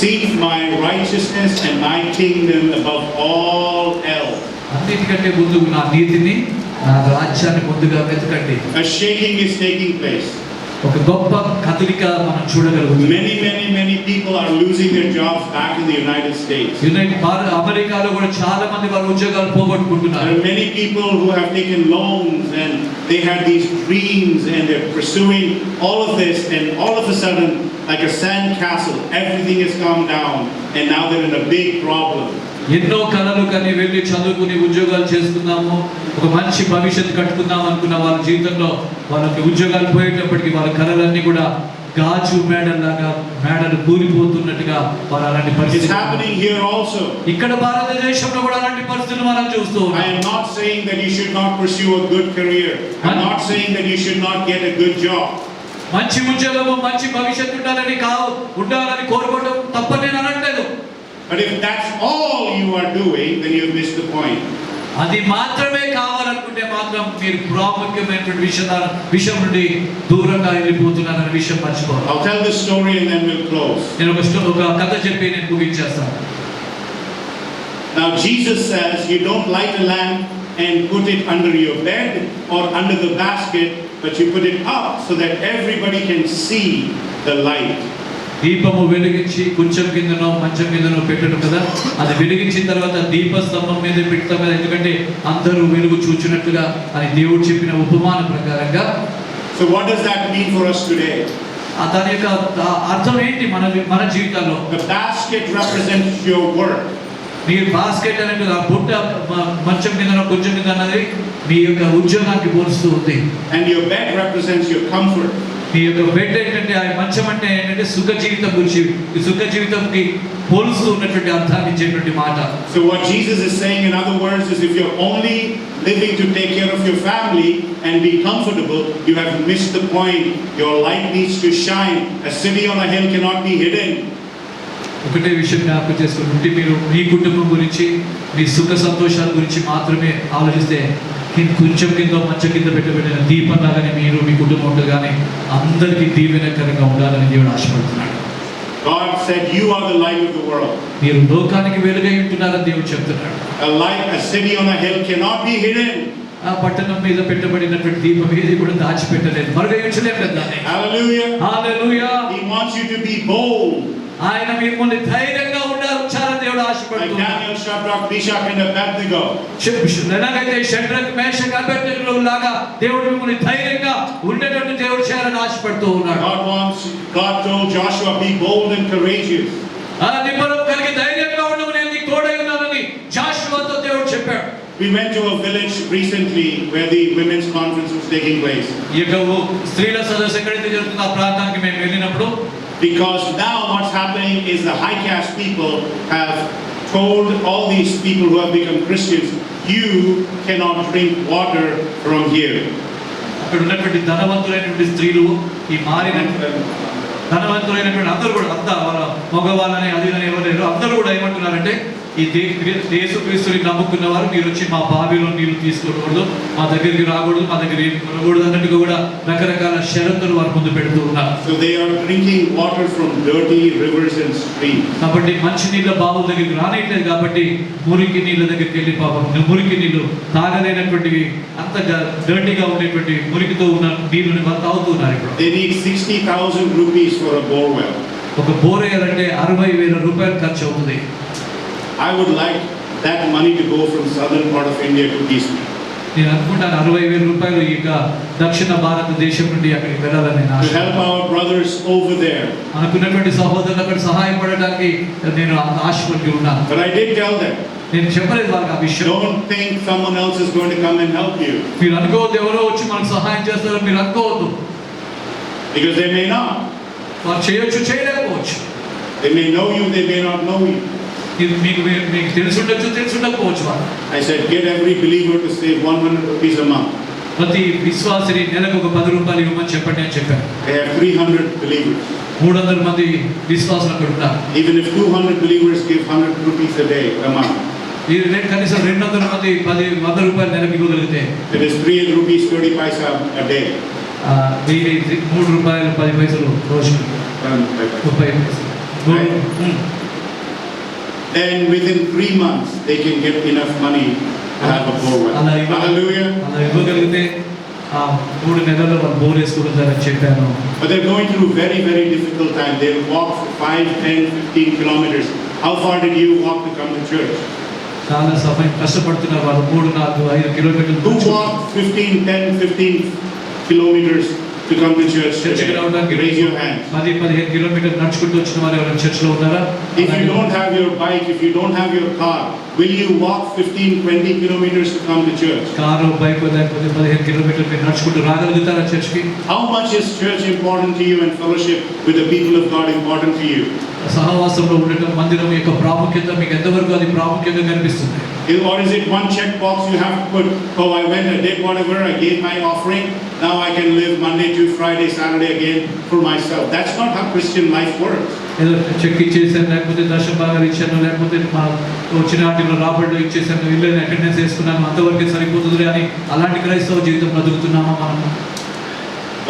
Speaker 2: Seek my righteousness and my kingdom above all else.
Speaker 1: అన్నిటికంటే ముందు నా నీతిని, నా రాజ్యాన్ని ముందుగా వెతకండి.
Speaker 2: A shaking is taking place.
Speaker 1: ఒక గొప్ప కదలిక మనం చూడగలుగుతాం.
Speaker 2: Many people are losing their jobs back in the United States.
Speaker 1: అమెరికాలో కూడా చాలా మంది వాళ్ళ ఉద్యోగాలు పోగొట్టుకుంటున్నారు.
Speaker 2: There are many people who have taken loans and they had these dreams and they're pursuing all of this, and all of a sudden, like a sand castle, everything has come down and now they're in a big problem.
Speaker 1: ఎన్నో కళలు కని వెళ్ళి చదువుకుని ఉద్యోగాలు చేసుకుందాము, ఒక మంచి భవిష్యత్తు కట్టుకుందాం అనుకున్న వాళ్ళ జీవితంలో వాళ్ళకి ఉద్యోగాలు పోయేటప్పటికి వాళ్ళ కళలన్నీ కూడా గాజు మేడలు కూలిపోతున్నట్టుగా వారు అలాంటి పరిస్థితి.
Speaker 2: It's happening here also.
Speaker 1: ఇక్కడ భారతదేశంలో కూడా అలాంటి పరిస్థితులు మనం చూస్తూ ఉన్నాం.
Speaker 2: I am not saying that you should not pursue a good career. I'm not saying that you should not get a good job.
Speaker 1: మంచి ఉద్యోగము, మంచి భవిష్యత్తు ఉండాలని కోరుకోవడం తప్పని నేను అనట్లేదు.
Speaker 2: But if that's all you are doing, then you've missed the point.
Speaker 1: అది మాత్రమే కావాలనుకుంటే మాత్రం మీరు ప్రాముఖ్యమైనటువంటి విషయం నుండి దూరంగా వెళ్ళిపోతున్నారనే విషయం మర్చిపోవాలి.
Speaker 2: I'll tell this story and then we'll close.
Speaker 1: నేను ఒక కథ చెప్పి నేను ముగించేస్తాను.
Speaker 2: Now Jesus says you don't light a lamp and put it under your bed or under the basket, but you put it up so that everybody can see the light.
Speaker 1: దీపము వెలిగించి కొంచెం కిందనో మంచం కిందనో పెట్టడం కదా, అది వెలిగించిన తర్వాత దీపస్తంభం మీద పెడతాం కదా, ఎందుకంటే అందరూ వెలుగు చూచినట్లుగా అని దేవుడు చెప్పిన ఉపమాన ప్రకారంగా.
Speaker 2: So what does that mean for us today?
Speaker 1: దాని యొక్క అర్థం ఏంటి మన జీవితాల్లో?
Speaker 2: The basket represents your work.
Speaker 1: Me basket అనేది ఆ బుట్ట మంచం కిందనో కొంచెం కింద అన్నది మీ యొక్క ఉద్యోగానికి పోలుస్తూ ఉంది.
Speaker 2: And your bed represents your comfort.
Speaker 1: మీ యొక్క బెడ్ ఏంటంటే ఆ మంచం అంటే ఏంటంటే సుఖ జీవితం గురించి, ఈ సుఖ జీవితంకి పోలుస్తూ ఉన్నటువంటి అర్థాన్ని ఇచ్చేటువంటి మాట.
Speaker 2: So what Jesus is saying in other words is, if you're only living to take care of your family and be comfortable, you have missed the point. Your light needs to shine. A city on a hill cannot be hidden.
Speaker 1: ఒకటే విషయం జ్ఞాపకం చేసుకుంటే, మీరు మీ కుటుంబం గురించి, మీ సుఖ సంతోషాల గురించి మాత్రమే ఆలోచిస్తే కొంచెం కింద మంచం కింద పెట్టబడిన దీపం లాగానే మీరు మీ కుటుంబం ఉంటుంది, కానీ అందరికీ దీవెనకరంగా ఉండాలని దేవుడు ఆశపడుతున్నాడు.
Speaker 2: God said, you are the light of the world.
Speaker 1: మీరు లోకానికి వెలుగై ఉంటున్నారని దేవుడు చెప్తున్నాడు.
Speaker 2: A city on a hill cannot be hidden.
Speaker 1: ఆ పట్టణం మీద పెట్టబడినటువంటి దీపం ఏది కూడా దాచిపెట్టలేదు, మరుగయించలేదు కదా.
Speaker 2: Hallelujah.
Speaker 1: Hallelujah.
Speaker 2: He wants you to be bold.
Speaker 1: ఆయన మిమ్మల్ని ధైర్యంగా ఉండాలని దేవుడు
Speaker 2: Like
Speaker 1: ఆశపడుతున్నాడు.
Speaker 2: Daniel, Shadrach, Meshach and Abednego.
Speaker 1: ఎలాగైతే షడ్రక్ మేషక్ అబేద్నెగో లాగా దేవుడు మిమ్మల్ని ధైర్యంగా ఉండేటట్టు దేవుడు చేయాలని ఆశపడుతూ ఉన్నాడు.
Speaker 2: God told Joshua, be bold and courageous.
Speaker 1: నిబ్బరం కలిగి ధైర్యంగా ఉండమని నేను నీకు తోడై ఉన్నానని జాషువాతో దేవుడు చెప్పాడు.
Speaker 2: We went to a village recently where the women's conference was taking place.
Speaker 1: ఈ యొక్క స్త్రీల సదస్సు ఎక్కడైతే జరుగుతుందో ఆ ప్రాంతానికి మేము వెళ్ళినప్పుడు,
Speaker 2: because now what's happening is the high caste people have told all these people who have become Christians, you cannot drink water from here.
Speaker 1: అక్కడ ఉన్నటువంటి ధనవంతులైనటువంటి స్త్రీలు, ఈ ధనవంతులైనటువంటి అందరూ కూడా, అంతా వాళ్ళ మగవాళ్ళని అది ఎవరు అందరూ కూడా ఏమంటున్నారంటే, ఈ యేసుక్రీస్తుని నమ్ముకున్న వారు మీరు వచ్చి మా బావిలో నీళ్లు తీసుకోకూడదు, మా దగ్గరికి రాకూడదు, మా దగ్గర ఏమి కొనకూడదు అన్నట్టుగా కూడా రకరకాల షరతులు వారు ముందు పెడుతూ ఉన్నారు.
Speaker 2: So they are drinking water from dirty rivers and streams.
Speaker 1: కాబట్టి మంచి నీళ్ళ బావుల దగ్గరికి రానిట్లేదు, కాబట్టి మురికి నీళ్ళ దగ్గరికి వెళ్ళి పాపం మురికి నీళ్లు తాగలేనటువంటివి, అంత డర్టీగా ఉండేటువంటి మురికితో ఉన్న నీళ్ళని వారు తాగుతున్నారు. ఇప్పుడు
Speaker 2: They need 60,000 rupees for a bore well.
Speaker 1: ఒక బోర్ వేయాలంటే 60,000 రూపాయలు ఖర్చు అవుతుంది.
Speaker 2: I would like that money to go from southern part of India to east.
Speaker 1: నేను అనుకుంటాను 60,000 రూపాయలు ఈ దక్షిణ భారతదేశం నుండి అక్కడికి వెళ్ళాలని
Speaker 2: to help our brothers over there.
Speaker 1: అనుకున్నటువంటి సహోదరులు అక్కడ సహాయపడడానికి నేను ఆశపడి ఉన్నాను.
Speaker 2: But I did tell them,
Speaker 1: నేను చెప్పలేదు వాళ్ళకి ఆ విషయం.
Speaker 2: don't think someone else is going to come and help you.
Speaker 1: మీరు అనుకోవద్దు ఎవరో వచ్చి మనకు సహాయం చేస్తారని మీరు అనుకోవద్దు.
Speaker 2: Because they may not.
Speaker 1: వారు చేయొచ్చు, చేయలేకపోవచ్చు.
Speaker 2: They may know you, they may not know you.
Speaker 1: మీకు తెలుసుండొచ్చు, తెలుసుండకపోవచ్చు.
Speaker 2: I said, get every believer to save 100 rupees a month.
Speaker 1: ప్రతి విశ్వాసిని నెలకు ఒక 10 రూపాయలు ఇవ్వమని చెప్పండి అని చెప్పాను.
Speaker 2: I have 300 believers.
Speaker 1: 300 మంది విశ్వాసులు అక్కడ ఉన్నారు.
Speaker 2: Even if 200 believers give 100 rupees a day, a month.
Speaker 1: ఈ కనీసం 200 మంది 100 రూపాయలు నెలకు ఇవ్వగలిగితే
Speaker 2: It is 3 rupees 30 paisa a day.
Speaker 1: 3 రూపాయలు 10 పైసలు రోజుకి 30 పైసలు.
Speaker 2: Then within 3 months they can get enough money to have a bore well. Hallelujah.
Speaker 1: అలా ఇవ్వగలిగితే 3 నెలల్లో వాళ్ళు బోర్ వేసుకుంటారని చెప్పాను.
Speaker 2: But they're going through very, very difficult time. They'll walk for 5, 10, 15 kilometers. How far did you walk to come to church?
Speaker 1: చాలా సమయం కష్టపడుతున్నారు వాళ్ళు. 3, 4, 5 కిలోమీటర్లు.
Speaker 2: Who walked 15, 10, 15 kilometers to come to church today? Raise your hand.
Speaker 1: 10-15 కిలోమీటర్లు నడుచుకుంటూ వచ్చిన వారు ఎవరైనా చర్చిలో ఉన్నారా?
Speaker 2: If you don't have your bike, if you don't have your car, will you walk 15, 20 kilometers to come to church?
Speaker 1: Car, bike లేకపోతే 15 కిలోమీటర్లు మీరు నడుచుకుంటూ రాగలుగుతారా చర్చికి?
Speaker 2: How much is church important to you and fellowship with the people of God important to you?
Speaker 1: సహవాసంలో ఉండటం, మందిరం యొక్క ప్రాముఖ్యత మీకు ఎంతవరకు అది ప్రాముఖ్యంగా కనిపిస్తుంది?
Speaker 2: Or is it one check box you have to put, oh, I went, I did whatever, I gave my offering, now I can live Monday to Friday, Saturday again for myself. That's not how Christian life works.
Speaker 1: ఏదో check ఇచ్చేసాను, లేకపోతే దర్శన భాగాలు ఇచ్చాను, లేకపోతే మా వచ్చిన వాటిలో రాబడిలో ఇచ్చేసాను, వెళ్ళని అటెండెన్స్ వేసుకున్నాను, అంతవరకే సరిపోతుంది అని అలాంటి క్రైస్తవ జీవితం బ్రతుకుతున్నామా మనం?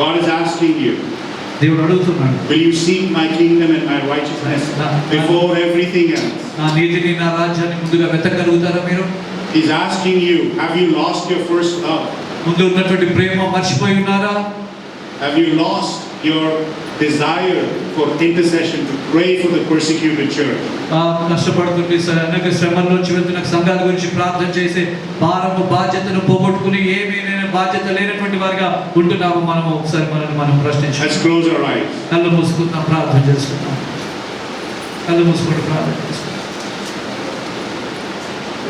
Speaker 2: God is asking you,
Speaker 1: దేవుడు అడుగుతున్నాడు,
Speaker 2: will you seek my kingdom and my righteousness before everything else?
Speaker 1: నా నీతిని, నా రాజ్యాన్ని ముందుగా వెతకగలుగుతారా మీరు?
Speaker 2: He's asking you, have you lost your first love?
Speaker 1: ముందు ఉన్నటువంటి ప్రేమ మర్చిపోయి ఉన్నారా?
Speaker 2: Have you lost your desire for intercession to pray for the persecuted church.
Speaker 1: కష్టపడుతుంటే అనేక శ్రమల్లోంచి వెళ్తున్న సంఘాల గురించి ప్రార్థన చేసే భారము బాధ్యతను పోగొట్టుకుని ఏమీ బాధ్యత లేనటువంటి వారిగా ఉంటున్నాము. మనం ఒకసారి మనం ప్రశ్నించాలి.
Speaker 2: Let's close our eyes.
Speaker 1: కళ్ళు మూసుకుందాం, ప్రార్థన చేసుకుందాం. కళ్ళు మూసుకుంటూ ప్రార్థన చేసుకుందాం.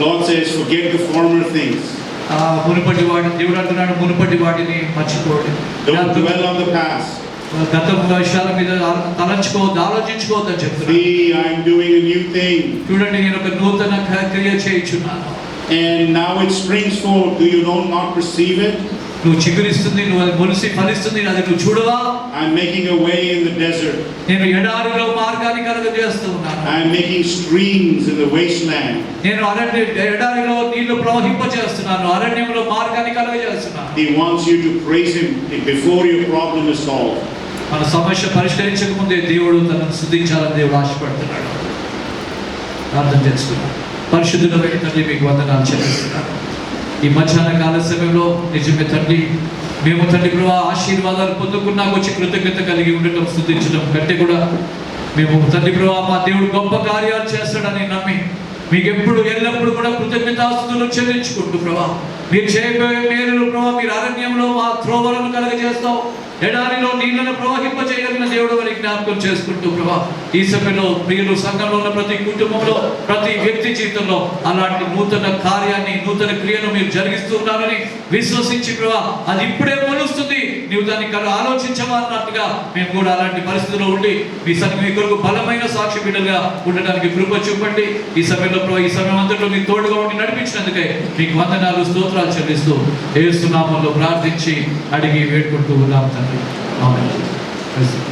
Speaker 2: Lord says, forget the former things.
Speaker 1: మునుపటి వాటిని దేవుడు అంటున్నాడు, మునుపటి వాటిని మర్చిపోండి.
Speaker 2: Don't dwell on the past.
Speaker 1: గత విషయాల మీద తలంచుకోవద్దు, ఆలోచించుకోవద్దు అని చెప్తున్నాడు.
Speaker 2: See, I am doing a new thing.
Speaker 1: చూడండి, నేను ఒక నూతన క్రియ చేయించున్నాను.
Speaker 2: And now it springs forth. Do you not perceive it?
Speaker 1: నువ్వు చిగురిస్తుంది, నువ్వు అది మొలిసి ఫలిస్తుంది, అది నువ్వు చూడవా?
Speaker 2: I'm making a way in the desert.
Speaker 1: నేను ఎడారిలో మార్గాన్ని కలుగజేస్తూ ఉన్నాను.
Speaker 2: I'm making streams in the wasteland.
Speaker 1: నేను ఎడారిలో నీళ్లు ప్రవహింపజేస్తున్నాను, అరణ్యంలో మార్గాన్ని కలుగజేస్తున్నాను.
Speaker 2: He wants you to praise Him before your problem is solved.
Speaker 1: మన సమస్య పరిష్కరించక ముందే దేవుడు తనను స్తుతించాలని దేవుడు ఆశపడుతున్నాడు. ప్రార్థన చేసుకున్నాను. పరిశుద్ధుడైన తండ్రి, మీకు వందనాలు చెల్లిస్తున్నాను. ఈ మధ్యాహ్న కాల సమయంలో నిజమే తండ్రి, మేము తండ్రి ప్రభు ఆశీర్వాదాలు పొందుకున్నాక వచ్చి కృతజ్ఞత కలిగి ఉండటం, స్తుతించడం కంటే కూడా మేము తండ్రి ప్రభు మా దేవుడు గొప్ప కార్యాలు చేస్తాడని నమ్మి మీకు ఎప్పుడు ఎల్లప్పుడు కూడా కృతజ్ఞతాస్తుతులు చెల్లించుకుంటూ ప్రభా, మీరు చేయబోయే మేలులు ప్రభా, మీరు అరణ్యంలో మా త్రోవలను కలగజేస్తాం, ఎడారిలో నీళ్లను ప్రవహింపజేయగలిగిన దేవుడు వారి జ్ఞాపకం చేసుకుంటూ ప్రభా, ఈ సమయంలో ప్రియులు సంఘంలో ఉన్న ప్రతి కుటుంబంలో ప్రతి వ్యక్తి జీవితంలో అలాంటి నూతన కార్యాన్ని, నూతన క్రియను మీరు జరిగిస్తూ ఉన్నారని విశ్వసించి ప్రభా, అది ఇప్పుడే మొలుస్తుంది, నీవు దాన్ని ఆలోచించవా అన్నట్టుగా మేము కూడా అలాంటి పరిస్థితుల్లో ఉండి మీ కొరకు బలమైన సాక్షి బిడ్డలుగా ఉండడానికి కృప చూపండి. ఈ సమయంలో ప్రభా, ఈ సమయం అంతట్లో మీ తోడుగా ఉండి నడిపించినందుకే మీకు వందనాలు, స్తోత్రాలు చెల్లిస్తూ యేసు నామములో ప్రార్థించి అడిగి వేడుకుంటూ ఉన్నాం తండ్రి. ఆమేన్.